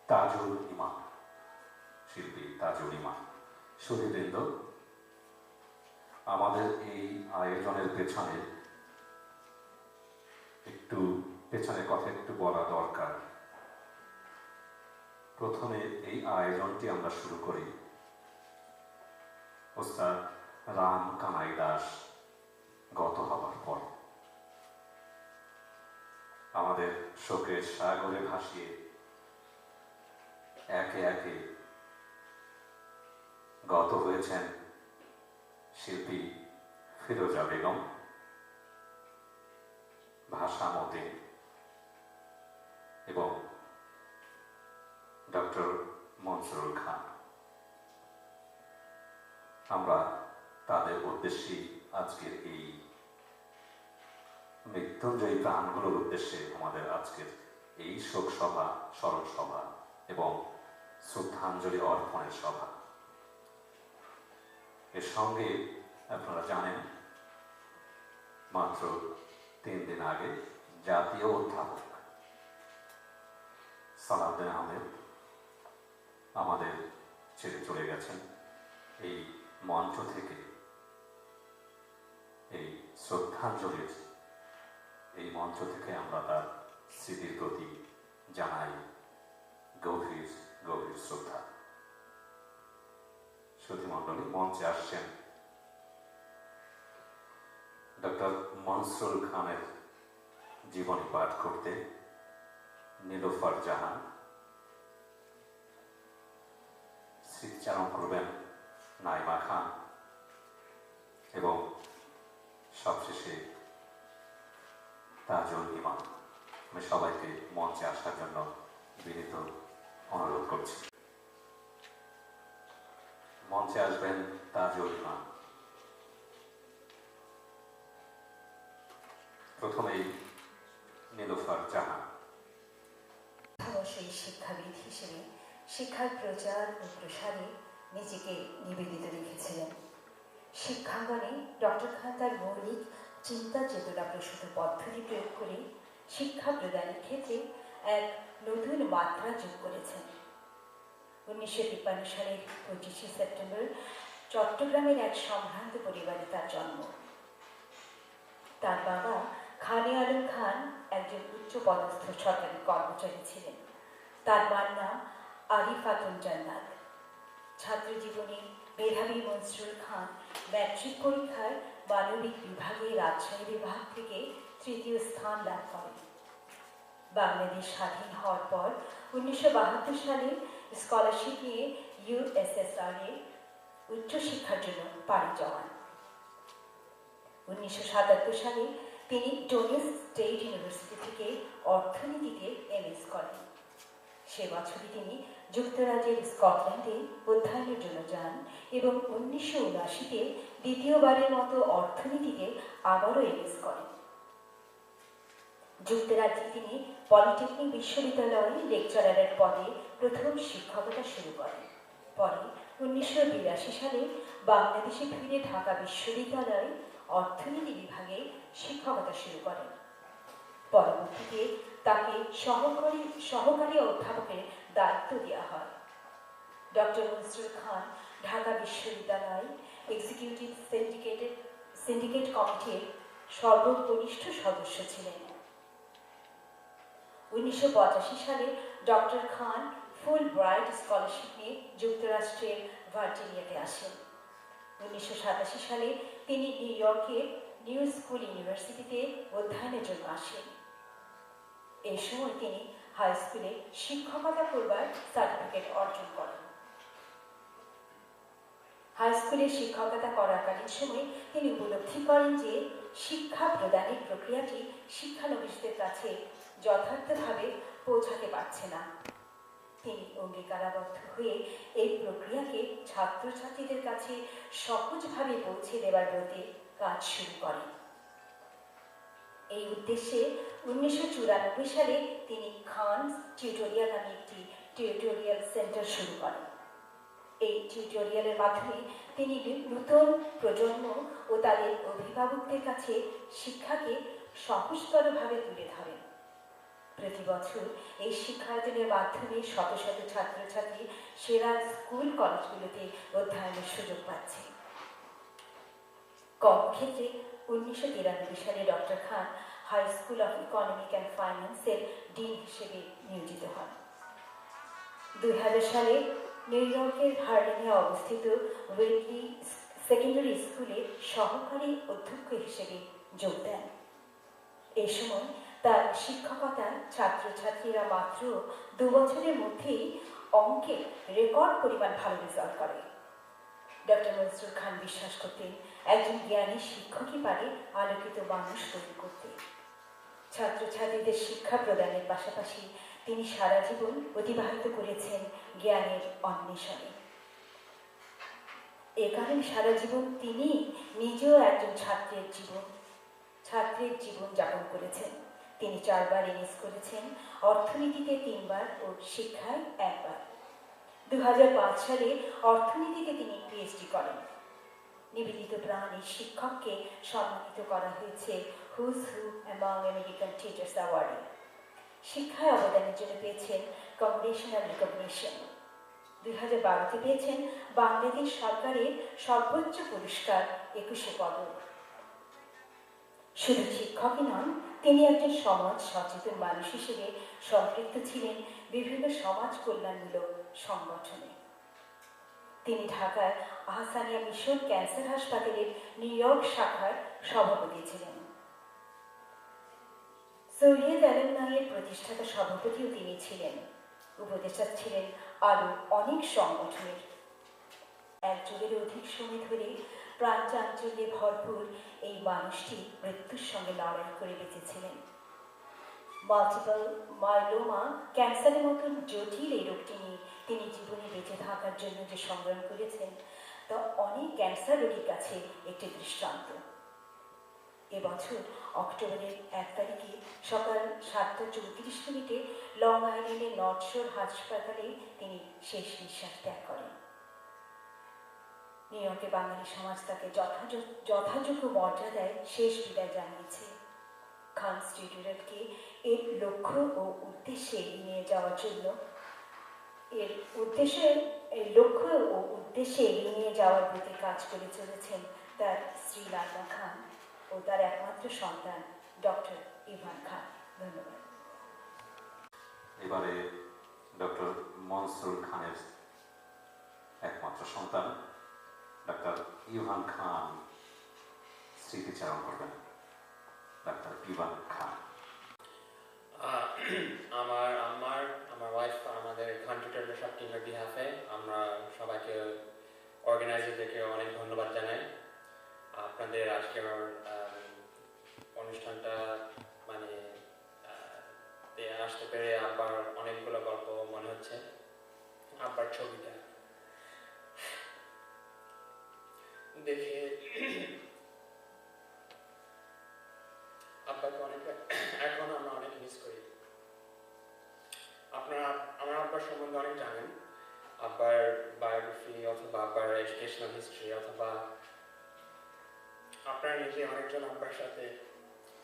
Speaker 2: তাজুল ইমাম, শিল্পী তাজুল ইমাম। সুধীবৃন্দ, আমাদের এই আয়োজনের পেছনের কথা একটু বলা দরকার। প্রথমে এই আয়োজনটি আমরা শুরু করি ওস্তাদ রাম কানাই দাস গত হবার পর। আমাদের শোকের সাগরে ভাসিয়ে একে একে গত হয়েছেন শিল্পী ফিরোজা বেগম, ভাষা মতে এবং ডক্টর মনসুরুল খান। আমরা তাদের উদ্দেশ্যে আজকের এই মৃত্যুঞ্জয়ী প্রাণগুলোর উদ্দেশ্যে আমাদের আজকের এই শোক সভা, স্মরণ সভা এবং শ্রদ্ধাঞ্জলি অর্পণের সভা। এর সঙ্গে আপনারা জানেন মাত্র 3 দিন আগে জাতীয় অধ্যাপক সালাউদ্দিন আহমেদ আমাদের ছেড়ে চলে গেছেন। এই মঞ্চ থেকে এই শ্রদ্ধাঞ্জলির এই মঞ্চ থেকে আমরা তার স্মৃতির প্রতি জানাই গভীর গভীর শ্রদ্ধা। সুধীমণ্ডলী, মঞ্চে আসছেন ডক্টর মনসুরুল খানের জীবনী পাঠ করতে নীলোফার জাহান। স্মৃতিচারণ করবেন নাইমা খান এবং সবশেষে তাজুল ইমাম। আমি সবাইকে মঞ্চে আসার জন্য বিনীত অনুরোধ করছি। মঞ্চে আসবেন তাজুল ইমাম। প্রথমেই নীলোফার জাহান।
Speaker 4: সেই শিক্ষাবিদ হিসেবে শিক্ষার প্রচার ও প্রসারে নিজেকে নিবেদিত রেখেছিলেন। শিক্ষাঙ্গনে ডক্টর খান তার মৌলিক চিন্তা চেতনা প্রসূত পদ্ধতি প্রয়োগ করে শিক্ষা প্রদানের ক্ষেত্রে এক নতুন মাত্রা যোগ করেছেন। 1953 সালের 25শে সেপ্টেম্বর চট্টগ্রামের এক সম্ভ্রান্ত পরিবারে তার জন্ম। তার বাবা খানে আলম খান একজন উচ্চপদস্থ সরকারি কর্মচারী ছিলেন। তার মার নাম আরিফাতুন জান্নাত। ছাত্র জীবনে মেধাবী মনসুরুল খান ম্যাট্রিক পরীক্ষায় মানবিক বিভাগে রাজশাহী বিভাগ থেকে 3য় স্থান লাভ করেন। বাংলাদেশ স্বাধীন হওয়ার পর 1972 সালে স্কলারশিপ নিয়ে USSR এ উচ্চশিক্ষার জন্য পাড়ি জমান। 1977 সালে তিনি ডোনেস স্টেট ইউনিভার্সিটি থেকে অর্থনীতিতে MS করেন। সে বছরই তিনি যুক্তরাজ্যের স্কটল্যান্ডে অধ্যয়নের জন্য যান এবং 1979-তে দ্বিতীয়বারের মতো অর্থনীতিতে আবারও MS করেন। যুক্তরাজ্যে তিনি পলিটেকনিক বিশ্ববিদ্যালয়ে লেকচারারের পদে প্রথম শিক্ষকতা শুরু করেন। পরে 1982 সালে বাংলাদেশে ফিরে ঢাকা বিশ্ববিদ্যালয়ে অর্থনীতি বিভাগে শিক্ষকতা শুরু করেন। পরবর্তীতে তাকে সহকারী অধ্যাপকের দায়িত্ব দেওয়া হয়। ডক্টর মনসুর খান ঢাকা বিশ্ববিদ্যালয় এক্সিকিউটিভ সিন্ডিকেট কমিটির সর্বকনিষ্ঠ সদস্য ছিলেন। 1985 সালে ডক্টর খান ফুল ব্রাইট স্কলারশিপ নিয়ে যুক্তরাষ্ট্রের ভার্জিনিয়াতে আসেন। 1987 সালে তিনি নিউ ইয়র্কের নিউ স্কুল ইউনিভার্সিটিতে অধ্যয়নের জন্য আসেন। এই সময় তিনি হাই স্কুলে শিক্ষকতা করবার সার্টিফিকেট অর্জন করেন। হাই স্কুলে শিক্ষকতা করাকালীন সময় তিনি উপলব্ধি করেন যে শিক্ষা প্রদানের প্রক্রিয়াটি শিক্ষানবিশদের কাছে যথার্থভাবে পৌঁছাতে পারছে না। তিনি অঙ্গীকারাবদ্ধ হয়ে এই প্রক্রিয়াকে ছাত্রছাত্রীদের কাছে সহজভাবে পৌঁছে দেওয়ার ব্রতে কাজ শুরু করেন। এই উদ্দেশ্যে 1994 সালে তিনি খান টিউটোরিয়াল নামে একটি টিউটোরিয়াল সেন্টার শুরু করেন। এই টিউটোরিয়ালের মাধ্যমে তিনি নতুন প্রজন্ম ও তাদের অভিভাবকদের কাছে শিক্ষাকে সহজতরভাবে তুলে ধরেন। প্রতি বছর এই শিক্ষার্জনের মাধ্যমে শত শত ছাত্রছাত্রী সেরা স্কুল কলেজগুলোতে অধ্যয়নের সুযোগ পাচ্ছে। কর্মক্ষেত্রে 1993 সালে doctor Khan high school of economic and ফাইন্যান্সের ডিন হিসেবে নিয়োজিত হন। 2000 সালে নিউ ইয়র্কের হার্লেমে অবস্থিত ওয়েটলি সেকেন্ডারি স্কুলে সহকারী অধ্যক্ষ হিসেবে যোগ দেন। এই সময় তার শিক্ষকতার ছাত্রছাত্রীরা মাত্র 2 বছরের মধ্যেই অঙ্কে রেকর্ড পরিমাণ ভালো রেজাল্ট করে। ডক্টর মনসুর খান বিশ্বাস করতেন একজন জ্ঞানী শিক্ষকই পারে আলোকিত মানুষ তৈরি করতে। ছাত্রছাত্রীদের শিক্ষা প্রদানের পাশাপাশি তিনি সারা জীবন অতিবাহিত করেছেন জ্ঞানের অন্বেষণে। এ কারণে সারা জীবন তিনি নিজেও একজন ছাত্রের জীবন যাপন করেছেন। তিনি 4 বার এমএস করেছেন, অর্থনীতিতে 3 বার ও শিক্ষায় 1 বার। 2005 সালে অর্থনীতিতে তিনি পিএইচডি করেন। নিবেদিত প্রাণ এই শিক্ষককে সম্মানিত করা হয়েছে who's who among American teachers অ্যাওয়ার্ডে। শিক্ষায় অবদানের জন্য পেয়েছেন কংগ্রেশনাল রিকগনিশন। 2012-তে পেয়েছেন বাংলাদেশ সরকারের সর্বোচ্চ পুরস্কার 21 পদক। শুধু শিক্ষকই নন, তিনি একজন সমাজ সচেতন মানুষ হিসেবে সম্পৃক্ত ছিলেন বিভিন্ন সমাজ কল্যাণমূলক সংগঠনে। তিনি ঢাকার আহসানিয়া মিশন ক্যান্সার হাসপাতালের নিউ ইয়র্ক শাখার সভাপতি ছিলেন। সৈয়দ আলমনাইয়ের প্রতিষ্ঠাতা সভাপতিও তিনি ছিলেন। উপদেষ্টা ছিলেন আরও অনেক সংগঠনের। 1 যুগের অধিক সময় ধরে প্রাণচাঞ্চল্যে ভরপুর এই মানুষটি মৃত্যুর সঙ্গে লড়াই করে বেঁচেছিলেন। মাল্টিপল মাইলোমা ক্যান্সারের মতন জটিল এই রোগটি নিয়ে তিনি জীবনে বেঁচে থাকার জন্য যে সংগ্রাম করেছেন তা অনেক ক্যান্সার রোগীর কাছে একটি দৃষ্টান্ত। এবছর অক্টোবরের 1 তারিখে সকাল 7:34 লং আইল্যান্ডের নর্থ শোর হাসপাতালে তিনি শেষ নিঃশ্বাস ত্যাগ করেন। নিউ ইয়র্কে বাঙালি সমাজ তাকে যথাযোগ্য মর্যাদায় শেষ বিদায় জানিয়েছে। খান টিউটোরিয়ালকে এর লক্ষ্য ও উদ্দেশ্যে এগিয়ে নিয়ে যাওয়ার জন্য প্রতি কাজ করে চলেছেন তার স্ত্রী লালমা খান ও তার একমাত্র সন্তান ডক্টর ইভান খান। ধন্যবাদ।
Speaker 2: এবারে ডক্টর মনসুর খানের একমাত্র সন্তান ডাক্তার ইভান খান স্মৃতিচারণ করবেন। ডাক্তার ইভান খান।
Speaker 11: আমার ওয়াইফ আমাদের খান টিউটোরিয়াল সব টিমের বিহাফে আমরা সবাইকে অর্গানাইজারদেরকে অনেক ধন্যবাদ জানাই। আপনাদের আজকের অনুষ্ঠানটা মানে আসতে পেরে আব্বার অনেকগুলো গল্প মনে হচ্ছে। আব্বার ছবিটা দেখে আব্বাকে এখন আমরা অনেক মিস করি। আপনারা আমার আব্বার সম্বন্ধে অনেক জানেন। আব্বার বায়োগ্রাফি জিওগ্রাফি অথবা আব্বার এডুকেশনাল হিস্ট্রি অথবা আপনার নিজে অনেকজন আব্বার সাথে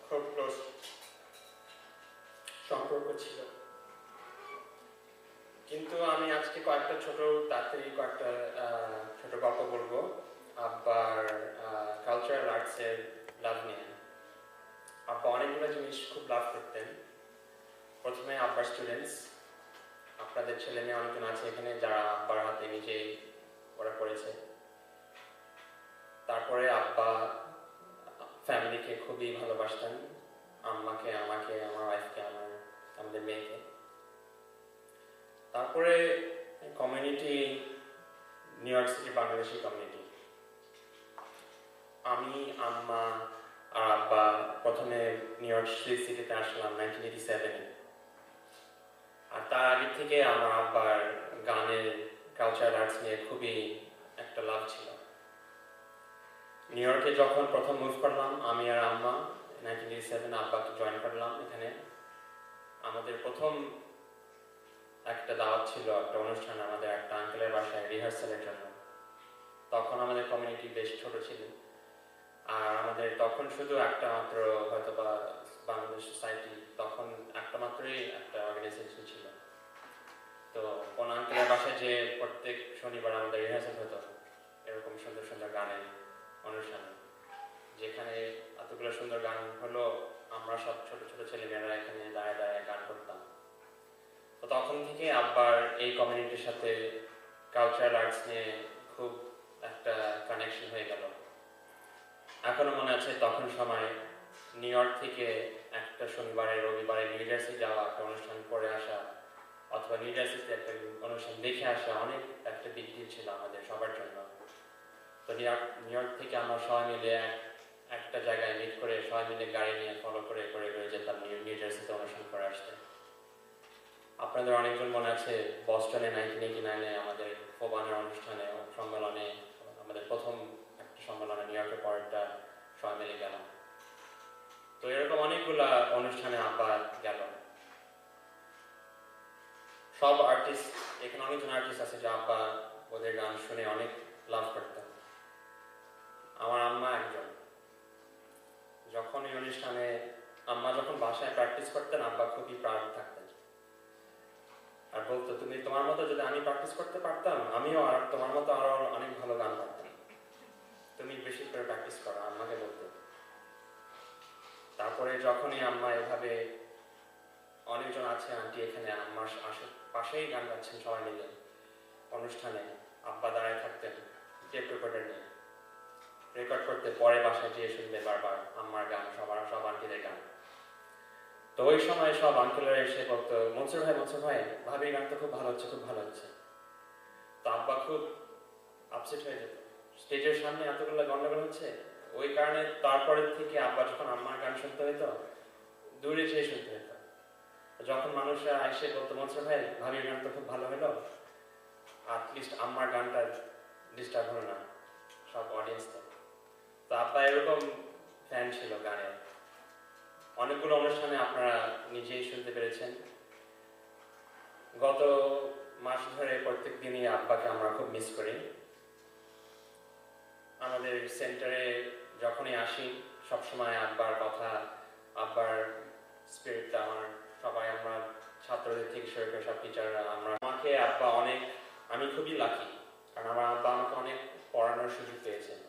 Speaker 11: খুব ক্লোজ সম্পর্ক ছিল। কিন্তু আমি আজকে কয়েকটা তাড়াতাড়ি কয়েকটা ছোট গল্প বলবো আব্বার কালচারাল আর্টসের লাভ নিয়ে। আব্বা অনেকগুলো জিনিস খুব লাভ করতেন। প্রথমে আব্বার স্টুডেন্টস, আপনাদের ছেলে মেয়ে অনেকজন আছে এখানে যারা আব্বার হাতে নিজেই ওরা পড়েছে। তারপরে আব্বা ফ্যামিলিকে খুবই ভালোবাসতেন, আম্মাকে, আমাকে, আমার ওয়াইফকে, আমাদের মেয়েকে। তারপরে community, new York city Bangladeshi community. আমি, আম্মা আর আব্বা প্রথমে নিউ ইয়র্ক সিটিতে আসলাম 1987-এ। আর তার আগে থেকে আমার আব্বার গানের, কালচারাল আর্টস নিয়ে খুবই একটা লাভ ছিল। নিউ ইয়র্কে যখন প্রথম মুভ করলাম আমি আর আম্মা 1987 আব্বাকে জয়েন করলাম এখানে। আমাদের প্রথম একটা দাওয়াত ছিল, একটা অনুষ্ঠান আমাদের একটা আঙ্কেলের বাসায় রিহার্সালের জন্য। তখন আমাদের কমিউনিটি বেশ ছোট ছিল, আর আমাদের তখন শুধু একটা মাত্র হয়তো বা বাংলাদেশ সোসাইটি, তখন একটা মাত্রই একটা অর্গানাইজেশন ছিল। তো কোন আঙ্কেলের বাসায় যে প্রত্যেক শনিবার আমাদের রিহার্সাল হতো এরকম সুন্দর সুন্দর গানের অনুষ্ঠান, যেখানে এতগুলো সুন্দর গান হলো, আমরা সব ছোট ছোট ছেলেমেয়েরা এখানে দাঁড়ায় দাঁড়ায় গান করতাম। তো তখন থেকে আব্বার এই কমিউনিটির সাথে কালচারাল আর্টস নিয়ে খুব একটা কানেকশন হয়ে গেল। এখনো মনে আছে তখন সময় নিউ ইয়র্ক থেকে একটা শনিবারে রবিবারে নিউ জার্সি যাওয়া, একটা অনুষ্ঠান করে আসা অথবা নিউ জার্সিতে একটা অনুষ্ঠান দেখে আসা অনেক একটা বিগ ডিল ছিল আমাদের সবার জন্য। তো নিউ ইয়র্ক থেকে আমরা সবাই মিলে একটা জায়গায় মিট করে সবাই মিলে গাড়ি নিয়ে ফলো করে করে করে যেতাম নিউ জার্সিতে অনুষ্ঠান করে আসতে। আপনাদের অনেকজন মনে আছে বস্টনে 1989-এ আমাদের ফোবানের অনুষ্ঠানে, সম্মেলনে, আমাদের প্রথম একটা সম্মেলনে নিউ ইয়র্কের পরেরটা সবাই মিলে গেলাম। তো এরকম অনেকগুলা অনুষ্ঠানে আব্বা গেল। সব আর্টিস্ট, এখানে অনেকজন আর্টিস্ট আছে যে আব্বা ওদের গান শুনে অনেক লাভ করতেন। আমার আম্মা একজন। যখন এই অনুষ্ঠানে আম্মা যখন বাসায় প্র্যাকটিস করতেন আব্বা খুবই প্রাউড থাকতেন আর বলতো, তুমি তোমার মতো যদি আমি প্র্যাকটিস করতে পারতাম আমিও আর তোমার মতো আরো অনেক ভালো গান পারতাম, তুমি বেশি করে প্র্যাকটিস করো, আম্মাকে বলতো। তারপরে যখনই আম্মা এভাবে, অনেকজন আছে আন্টি এখানে আম্মার পাশেই গান গাচ্ছেন সবাই মিলে অনুষ্ঠানে, আব্বা দাঁড়ায় থাকতেন টেপ রেকর্ডার নিয়ে রেকর্ড করতে, পরে বাসায় যেয়ে শুনবে বারবার আম্মার গান, সব আন্টিদের গান। তো ওই সময় সব আঙ্কেলরা এসে বলতো, মনসুর ভাই ভাবির গান তো খুব ভালো হচ্ছে, খুব ভালো হচ্ছে। তো আব্বা খুব আপসেট হয়ে যেত, স্টেজের সামনে এতগুলো গন্ডগোল হচ্ছে। ওই কারণে তারপরে থেকে আব্বা যখন আম্মার গান শুনতে হতো দূরে যেয়ে শুনতে হতো। যখন মানুষরা এসে বলতো, মনসুর ভাই ভাবির গান তো খুব ভালো হলো, অ্যাটলিস্ট আম্মার গানটা ডিস্টার্ব হলো না সব অডিয়েন্সটা। তো আব্বা এরকম ফ্যান ছিল গানের। অনেকগুলো অনুষ্ঠানে আপনারা নিজেই শুনতে পেরেছেন। গত মাস ধরে প্রত্যেক দিনই আব্বাকে আমরা খুব মিস করি। আমাদের সেন্টারে যখনই আসি সবসময় আব্বার কথা, আব্বার স্পিরিটটা সবাই আমরা ছাত্রদের থেকে শুরু করে সব টিচাররা, আমাকে আব্বা অনেক, আমি খুবই লাকি কারণ আমার আব্বা আমাকে অনেক পড়ানোর সুযোগ পেয়েছেন।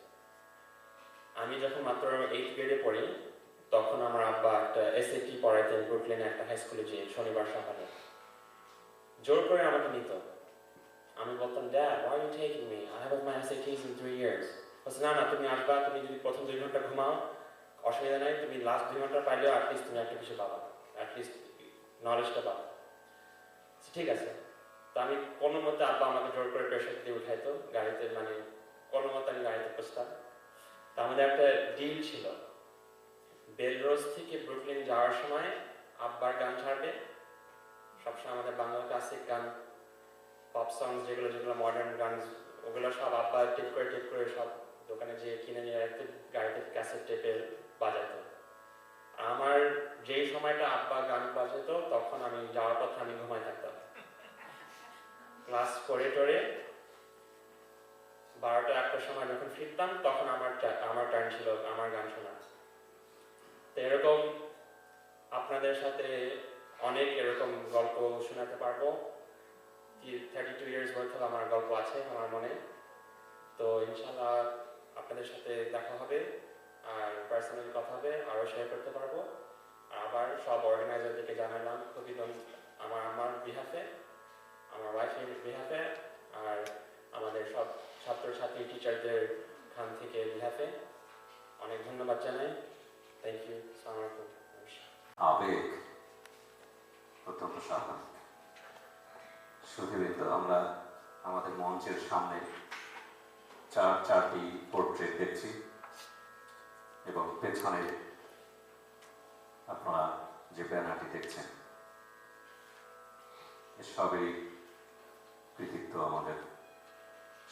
Speaker 11: আমি যখন মাত্র 8th গ্রেডে পড়ি তখন আমার আব্বা একটা SAT পড়াইতেন ব্রুকলিনে একটা হাই স্কুলে যেয়ে শনিবার সকালে, জোর করে আমাকে নিত। আমি বলতাম, Dad, why are you taking me? I have my SATs in 3 years. বলছে, না তুমি আসবা, তুমি যদি প্রথম 2 ঘন্টা ঘুমাও অসুবিধা নাই, তুমি লাস্ট 2 ঘন্টা পাইলেও অ্যাটলিস্ট তুমি একটা কিছু পাবা, অ্যাটলিস্ট নলেজটা পাবা। ঠিক আছে। তো আমি কোনো মতে আব্বা আমাকে জোর করে প্রেশার দিয়ে উঠাইতো গাড়িতে, মানে কোনো মতে আমি গাড়িতে বসতাম। তা আমাদের একটা ডিল ছিল, বেলরোজ থেকে ব্রুকলিন যাওয়ার সময় আব্বার গান ছাড়বে, সবসময় আমাদের বাংলা ক্লাসিক গান, পপ সংস, যেগুলো মডার্ন গান, ওগুলো সব আব্বা টেপ করে সব দোকানে যেয়ে কিনে নিয়ে রাখতে, গাড়িতে ক্যাসেট টেপে বাজাতো। আমার যেই সময়টা আব্বা গান বাজাতো তখন আমি যাওয়ার পথে আমি ঘুমাই থাকতাম। ক্লাস করে টোরে 12টা-1টার সময় যখন ফিরতাম তখন আমার টার্ন ছিল আমার গান শোনার। তো এরকম আপনাদের সাথে অনেক এরকম গল্প শোনাতে পারবো। 32 ইয়ার্স worth of আমার গল্প আছে আমার মনে। তো ইনশাল্লাহ আপনাদের সাথে দেখা হবে আর পার্সোনালি কথা হবে, আরও শেয়ার করতে পারবো। আবার সব অর্গানাইজারদেরকে জানালাম আমার বিহাফে, আমার ওয়াইফের বিহাফে, আর আমাদের সব ছাত্রছাত্রী টিচারদের খান থেকে বিহাফে অনেক ধন্যবাদ জানাই। Thank you. আসসালামু আলাইকুম।
Speaker 2: আবেগ অত্যন্ত স্বাভাবিক। সুধীবৃন্দ, আমরা আমাদের মঞ্চের সামনে চারটি পোর্ট্রেট দেখছি এবং পেছনে আপনারা যে ব্যানারটি দেখছেন এসবেরই কৃতিত্ব আমাদের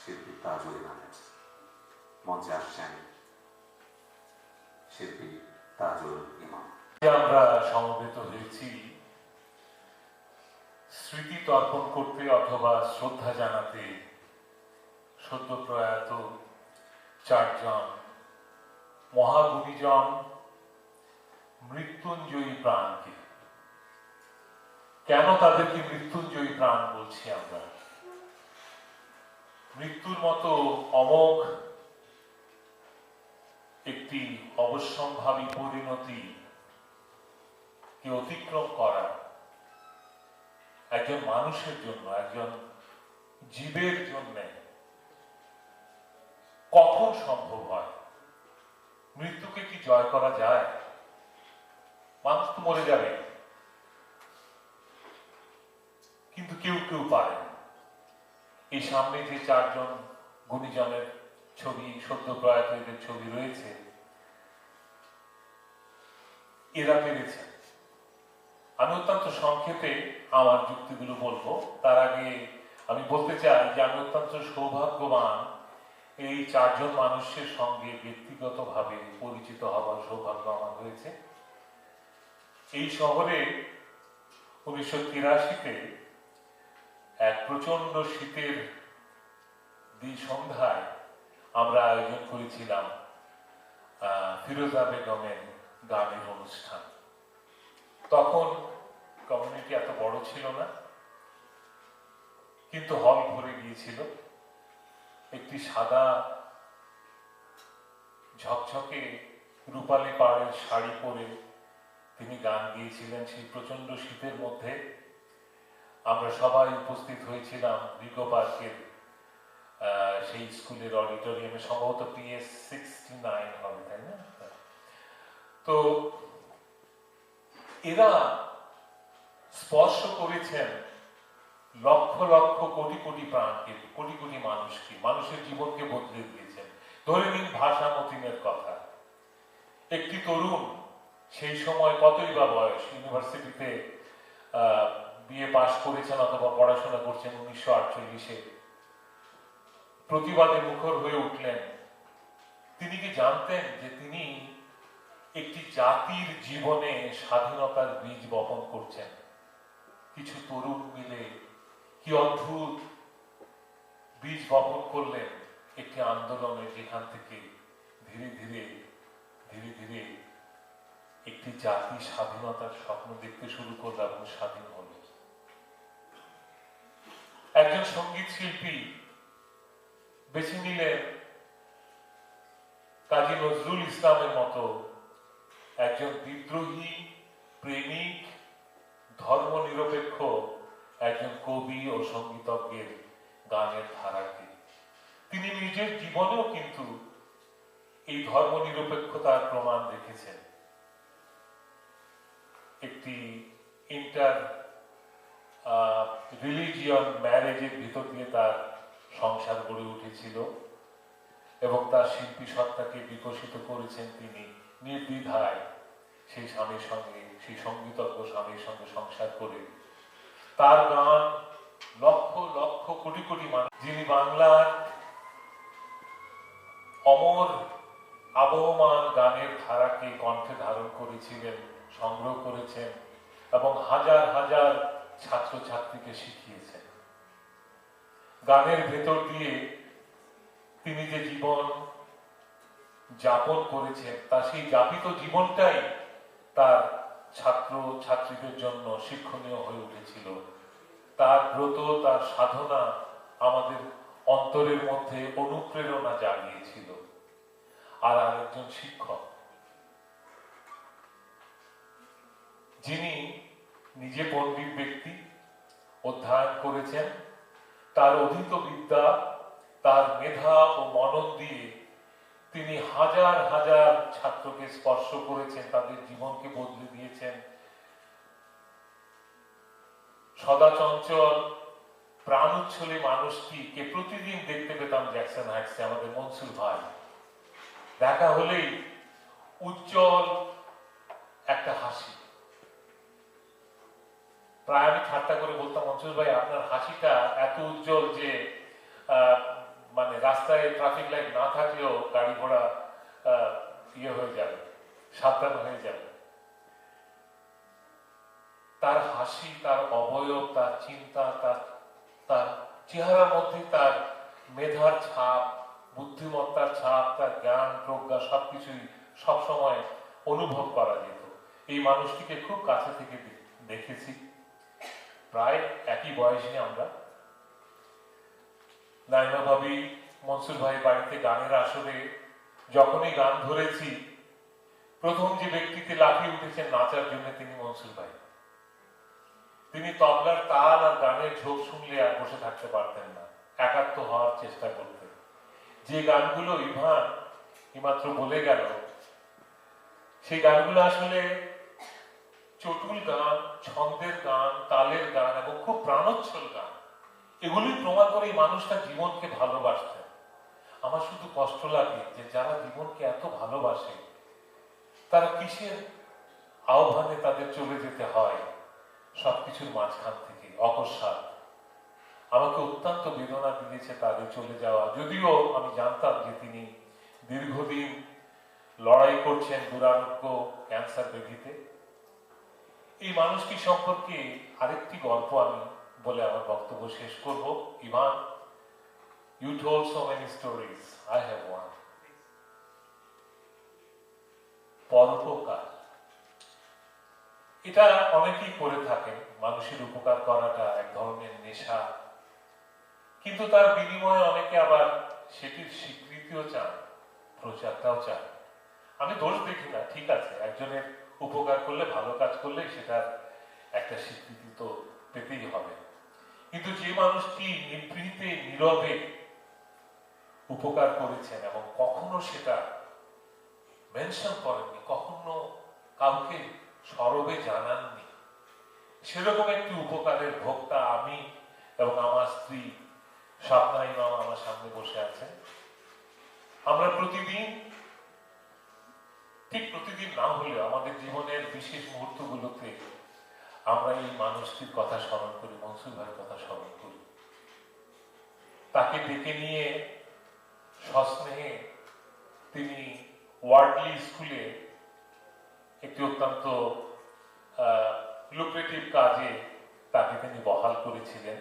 Speaker 2: শিল্পী তাজুল ইমামের। মঞ্চে আসছেন শিল্পী তাজুল ইমাম।
Speaker 12: আমরা সমবেত হয়েছি স্মৃতি তর্পণ করতে অথবা শ্রদ্ধা জানাতে সদ্য প্রয়াত চারজন মহাগুণীজন মৃত্যুঞ্জয়ী প্রাণকে। কেন তাদেরকে মৃত্যুঞ্জয়ী প্রাণ বলছি আমরা? মৃত্যুর মতো অমোঘ একটি অবশ্যম্ভাবী পরিণতি কে অতিক্রম করা একজন মানুষের জন্য, একজন জীবের জন্য কখন সম্ভব হয়? মৃত্যুকে কি জয় করা যায়? মানুষ তো মরে যাবে, কিন্তু কেউ কেউ পারে। এই সামনে যে চারজন গুণীজনের ছবি, সদ্য প্রয়াত এদের ছবি রয়েছে, এরা পেরেছে। আমি অত্যন্ত সংক্ষেপে আমার যুক্তিগুলো বলবো। তার আগে আমি বলতে চাই যে আমি অত্যন্ত সৌভাগ্যবান এই চারজন মানুষের সঙ্গে ব্যক্তিগতভাবে পরিচিত হওয়ার সৌভাগ্য আমার হয়েছে। এই শহরে 1983-তে এক প্রচন্ড শীতের সন্ধ্যায় আমরা আয়োজন করেছিলাম ফিরোজা বেগমের গানের অনুষ্ঠান। তখন কমিউনিটি এত বড় ছিল না, কিন্তু হল ভরে গিয়েছিল। একটি সাদা ঝকঝকে রূপালী পাড়ের শাড়ি পরে তিনি গান গিয়েছিলেন। সেই প্রচন্ড শীতের মধ্যে আমরা সবাই উপস্থিত হয়েছিলাম রিগো পার্কের সেই স্কুলের অডিটোরিয়ামে, সম্ভবত PS 69 হবে, তাই না? তো এরা স্পর্শ করেছেন লক্ষ লক্ষ কোটি কোটি প্রাণকে, কোটি কোটি মানুষকে, মানুষের জীবনকে বদলে দিয়েছেন। ধরে নিন ভাষা মতিনের কথা। একটি তরুণ, সেই সময় কতই বা বয়স, ইউনিভার্সিটিতে বিএ পাশ করেছেন অথবা পড়াশোনা করছেন 1948-এ, প্রতিবাদে মুখর হয়ে উঠলেন। তিনি কি জানতেন যে তিনি একটি জাতির জীবনে স্বাধীনতার বীজ বপন করছেন? কিছু তরুণ মিলে কি অদ্ভুত বীজ বপন করলেন একটি আন্দোলনে, যেখান থেকে ধীরে ধীরে ধীরে ধীরে একটি জাতি স্বাধীনতার স্বপ্ন দেখতে শুরু করল এবং স্বাধীন হল। একজন সঙ্গীত শিল্পী বেছে নিলেন কাজী নজরুল ইসলামের মতো একজন বিদ্রোহী, প্রেমিক, ধর্মনিরপেক্ষ একজন কবি ও সঙ্গীতজ্ঞের গানের ধারাকে। তিনি নিজের জীবনেও কিন্তু এই ধর্মনিরপেক্ষতার প্রমাণ রেখেছেন। একটি ইন্টার রিলিজিয়ন ম্যারেজের ভিতর দিয়ে তার সংসার গড়ে উঠেছিল এবং তার শিল্পী সত্তাকে বিকশিত করেছেন তিনি নির্দ্বিধায় সেই স্বামীর সঙ্গে, সেই সঙ্গীতজ্ঞ স্বামীর সঙ্গে সংসার করে। তার গান লক্ষ লক্ষ কোটি কোটি মানুষ, যিনি বাংলার অমর আবহমান গানের ধারাকে কণ্ঠে ধারণ করেছিলেন, সংগ্রহ করেছেন এবং হাজার হাজার ছাত্রছাত্রীকে শিখিয়েছেন। গানের ভেতর দিয়ে তিনি যে জীবন যাপন করেছেন তা সেই যাপিত জীবনটাই তার ছাত্র ছাত্রীদের জন্য শিক্ষণীয় হয়ে উঠেছিল। তার ব্রত, তার সাধনা আমাদের অন্তরের মধ্যে অনুপ্রেরণা জাগিয়েছিল। আর আরেকজন শিক্ষক, যিনি নিজে পণ্ডিত ব্যক্তি, অধ্যয়ন করেছেন, তার অধীত বিদ্যা, তার মেধা ও মনন দিয়ে তিনি হাজার হাজার ছাত্রকে স্পর্শ করেছেন, তাদের জীবনকে বদলে দিয়েছেন। সদা চঞ্চল প্রাণোচ্ছলী মানুষটিকে প্রতিদিন দেখতে পেতাম জ্যাকসন হাইটসে, আমাদের মনসুর ভাই। দেখা হলেই উজ্জ্বল একটা হাসি। প্রায় আমি ঠাট্টা করে বলতাম, মনসুর ভাই আপনার হাসিটা এত উজ্জ্বল যে মানে রাস্তায় ট্রাফিক লাইট না থাকলেও গাড়ি ঘোড়া ইয়ে হয়ে যাবে, সাবধান হয়ে যাবে। তার হাসি, তার অবয়ব, তার চিন্তা, তার চেহারার মধ্যে তার মেধার ছাপ, বুদ্ধিমত্তার ছাপ, তার জ্ঞান প্রজ্ঞা সবকিছুই সবসময় অনুভব করা যেত। এই মানুষটিকে খুব কাছে থেকে দেখেছি, প্রায় একই বয়সী আমরা। নাইমা ভাবি, মনসুর ভাই বাড়িতে গানের আসরে যখনই গান ধরেছি, প্রথম যে ব্যক্তিতে লাফিয়ে উঠেছেন নাচার জন্য তিনি মনসুর ভাই। তিনি তবলার তাল আর গানের ঝোঁক শুনলে আর বসে থাকতে পারতেন না, একাত্ম হওয়ার চেষ্টা করতেন। যে গানগুলো ইভান এইমাত্র বলে গেল, সেই গানগুলো আসলে চটুল গান, ছন্দের গান, তালের গান এবং খুব প্রাণোচ্ছল গান। এগুলোই প্রমাণ করে এই মানুষটা জীবনকে ভালোবাসতেন। আমার শুধু কষ্ট লাগে যে যারা জীবনকে এত ভালোবাসে তারা কিসের আহ্বানে তাদের চলে যেতে হয় সবকিছুর মাঝখান থেকে অকস্মাৎ। আমাকে অত্যন্ত বেদনা দিয়েছে তাদের চলে যাওয়া। যদিও আমি জানতাম যে তিনি দীর্ঘদিন লড়াই করছেন দুরারোগ্য ক্যান্সার ব্যাধিতে। এই মানুষটি সম্পর্কে আরেকটি গল্প আমি বলে আমার বক্তব্য শেষ করব। Evan, you told so many stories, I have one. পরোপকার, এটা অনেকেই করে থাকেন। মানুষের উপকার করাটা এক ধরনের নেশা, কিন্তু তার বিনিময়ে অনেকে আবার সেটির স্বীকৃতিও চান, প্রচারটাও চান। আমি দোষ দেখি না, ঠিক আছে, একজনের উপকার করলে, ভালো কাজ করলে সেটার একটা স্বীকৃতি তো পেতেই হবে। কিন্তু যে মানুষটি নিভৃতে নীরবে উপকার করেছেন এবং কখনো সেটা মেনশন করেননি, কখনো কাউকে সরবে জানাননি, সেরকম একটি উপকারের ভোক্তা আমি এবং আমার স্ত্রী স্বপ্না ইমাম আমার সামনে বসে আছেন। আমরা প্রতিদিন, ঠিক প্রতিদিন না হলেও আমাদের জীবনের বিশেষ মুহূর্তগুলোতে আমরা এই মানুষটির কথা স্মরণ করি, মনসুর ভাইয়ের কথা স্মরণ করি। তাকে ডেকে নিয়ে সস্নেহে তিনি ওয়ার্ডলি স্কুলে একটি অত্যন্ত লুক্রেটিভ কাজে তাকে তিনি বহাল করেছিলেন,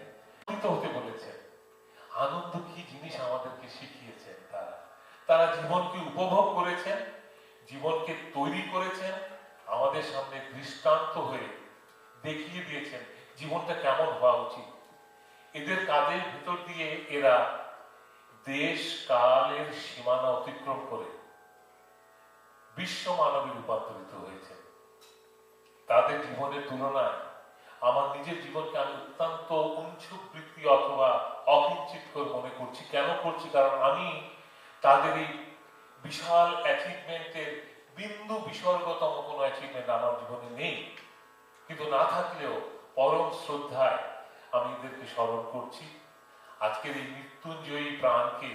Speaker 12: হতে বলেছেন। আনন্দ কি জিনিস আমাদেরকে শিখিয়েছেন তারা জীবনকে উপভোগ করেছেন, জীবনকে তৈরি করেছেন, আমাদের সামনে দৃষ্টান্ত হয়ে দেখিয়ে দিয়েছেন জীবনটা কেমন হওয়া উচিত। এদের কাজের ভিতর দিয়ে এরা দেশ কালের সীমানা অতিক্রম করে বিশ্ব মানবে রূপান্তরিত হয়েছে। তাদের জীবনের তুলনায় আমার নিজের জীবনকে আমি অত্যন্ত উঞ্চবৃত্তি অথবা অকিঞ্চিত করে মনে করছি। কেন করছি? কারণ আমি তাদের এই বিশাল অ্যাচিভমেন্টের বিন্দু বিসর্গতম কোনো অ্যাচিভমেন্ট আমার জীবনে নেই, কিন্তু না থাকলেও পরম শ্রদ্ধায় আমি এদেরকে স্মরণ করছি। আজকের এই মৃত্যুঞ্জয়ী প্রাণকে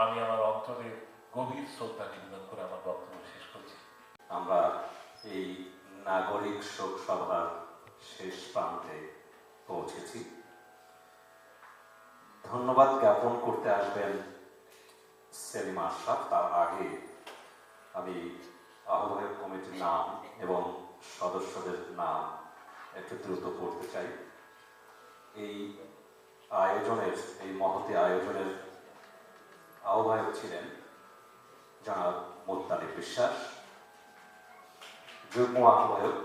Speaker 12: আমি আমার অন্তরে গভীর শ্রদ্ধা নিবেদন করে আমার বক্তব্য শেষ করছি।
Speaker 2: আমরা এই নাগরিক শোক সভার শেষ প্রান্তে পৌঁছেছি। ধন্যবাদ জ্ঞাপন করতে আসবেন সেলিম আশরাফ। তার আগে আমি আহ্বায়ক কমিটির নাম এবং সদস্যদের নাম একটু দ্রুত পড়তে চাই। এই আয়োজনের, এই মহতী আয়োজনের আহ্বায়ক ছিলেন জনাব মোত্তালিব বিশ্বাস, যুগ্ম আহ্বায়ক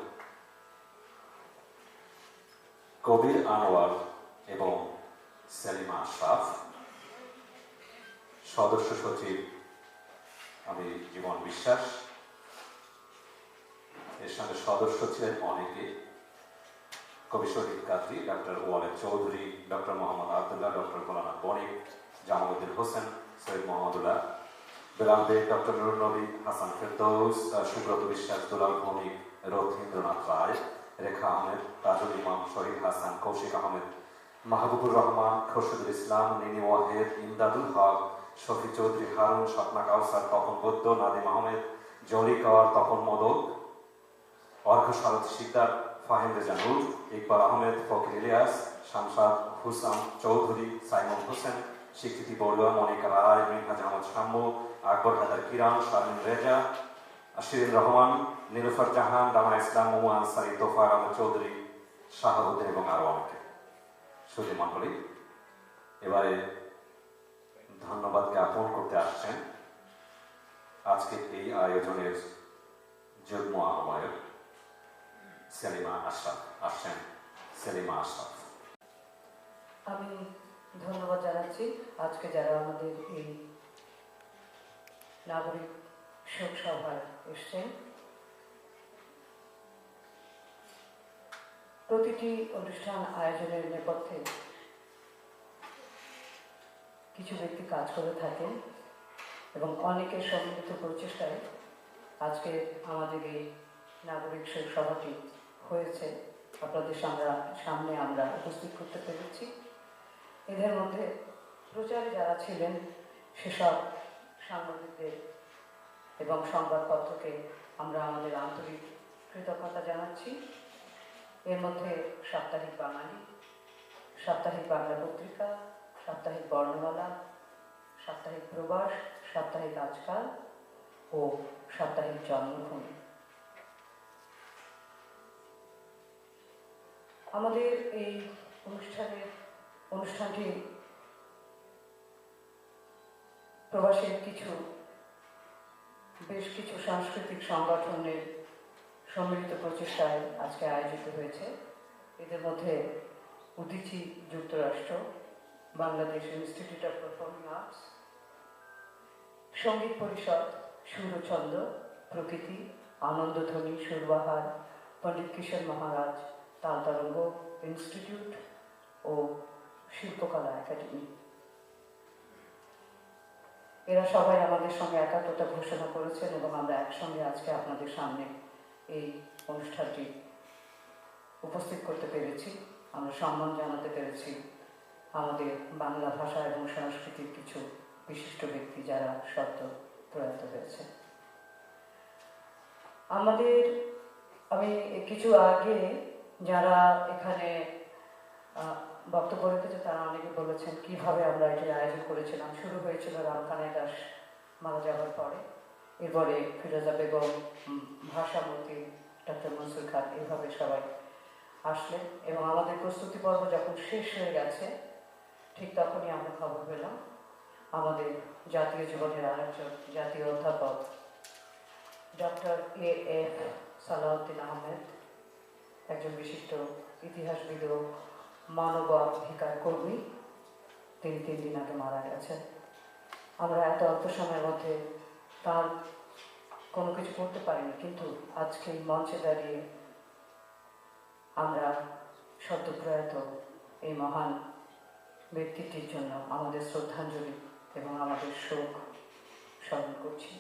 Speaker 2: কবির আনোয়ার এবং সেলিমা আশরাফ, সদস্য সচিব আমি জীবন বিশ্বাস, এর সঙ্গে সদস্য ছিলেন অনেকে, কবি Shahid Kadri, doctor Waled Chowdhury, doctor Mohammad Abdullah, doctor Golam Banik, Jamaluddin Hossain, Syed Mohammadullah, Belal Beg, doctor Nurul Nabi, Hasan Ferdous, Subrata বিশ্বাস, দুলাল ভৌমিক, রথীন্দ্রনাথ রায়, রেখা আহমেদ, তাজুল ইমাম, শহীদ হাসান, কৌশিক আহমেদ, মাহবুবুর রহমান, খোরশেদুল ইসলাম, নিনি ওয়াহেদ, ইমদাদুল হক, শফি চৌধুরী, হারুন, স্বপ্না কাউসার, তপন বৈদ্য, নাদিম আহমেদ, জলি কাওয়ার, তপন মোদক, অর্ঘ শারদ শিকদার, ফাহিম রেজা নূর, ইকবাল আহমেদ, ফকির ইলিয়াস, শামসাদ হুসাম চৌধুরী, সাইমন হোসেন, স্বীকৃতি বড়ুয়া, মনিকা রায়, মিনহাজ আহমদ শাম্মু, আকবর হায়দার কিরান, শারমিন রেজা, শিরিন রহমান, নীলুফার জাহান, রামা ইসলাম, মোমু আনসারি, তোফার আহমদ চৌধুরী, শাহাবুদ্দিন এবং আরো অনেকে। সুধী মণ্ডলী, এবারে ধন্যবাদ জ্ঞাপন করতে আসছেন আজকে এই আয়োজনের যুগ্ম আহ্বায়ক সেলিমা আশরাফ। আসছেন সেলিমা আশরাফ।
Speaker 6: আমি ধন্যবাদ জানাচ্ছি আজকে যারা আমাদের এই নাগরিক শোক সভায় এসছেন। প্রতিটি অনুষ্ঠান আয়োজনের নেপথ্যে কিছু ব্যক্তি কাজ করে থাকেন এবং অনেকের সম্মিলিত প্রচেষ্টায় আজকে আমাদের এই নাগরিক শোক সভাটি হয়েছে, আপনাদের সামনে আমরা উপস্থিত করতে পেরেছি। এদের মধ্যে প্রচারে যারা ছিলেন সেসব সাংবাদিকদের এবং সংবাদপত্রকে আমরা আমাদের আন্তরিক কৃতজ্ঞতা জানাচ্ছি। এর মধ্যে সাপ্তাহিক বাঙালি, সাপ্তাহিক বাংলা পত্রিকা, সাপ্তাহিক বর্ণমালা, সাপ্তাহিক প্রবাস, সাপ্তাহিক আজকাল ও সাপ্তাহিক জন্মভূমি। আমাদের এই অনুষ্ঠানটি প্রবাসের বেশ কিছু সাংস্কৃতিক সংগঠনের সম্মিলিত প্রচেষ্টায় আজকে আয়োজিত হয়েছে। এদের মধ্যে উদীচী যুক্তরাষ্ট্র, Bangladesh institute of performing arts, সঙ্গীত পরিষদ, সুরছন্দ, প্রকৃতি, আনন্দধ্বনি, সুরবাহার, পণ্ডিত কিশোর মহারাজ, তালতরঙ্গ ইনস্টিটিউট ও শিল্পকলা একাডেমি। এরা সবাই আমাদের সঙ্গে একাত্মতা ঘোষণা করেছেন এবং আমরা একসঙ্গে আজকে আপনাদের সামনে এই অনুষ্ঠানটি উপস্থিত করতে পেরেছি। আমরা সম্মান জানাতে পেরেছি আমাদের বাংলা ভাষা এবং সংস্কৃতির কিছু বিশিষ্ট ব্যক্তি যারা সদ্য প্রয়াত হয়েছে। আমি কিছু আগে যারা এখানে বক্তব্য রেখেছে তারা অনেকে বলেছেন কিভাবে আমরা এটি আয়োজন করেছিলাম। শুরু হয়েছিল রামকানাই দাস মারা যাওয়ার পরে, এরপরে ফিরোজা বেগম, ভাষামতী, ডক্টর মনসুর খান, এভাবে সবাই আসলেন এবং আমাদের প্রস্তুতি পর্ব যখন শেষ হয়ে গেছে ঠিক তখনই আমরা খবর পেলাম আমাদের জাতীয় জীবনের আরেকজন জাতীয় অধ্যাপক ডক্টর A.F. সালাউদ্দিন আহমেদ, একজন বিশিষ্ট ইতিহাসবিদ ও মানবাধিকার কর্মী, তিনি 3 দিন আগে মারা গেছেন। আমরা এত অল্প সময়ের মধ্যে তার কোনো কিছু করতে পারিনি, কিন্তু আজকে এই মঞ্চে দাঁড়িয়ে আমরা সদ্যপ্রয়াত এই মহান ব্যক্তিটির জন্য আমাদের শ্রদ্ধাঞ্জলি এবং আমাদের শোক স্মরণ করছি।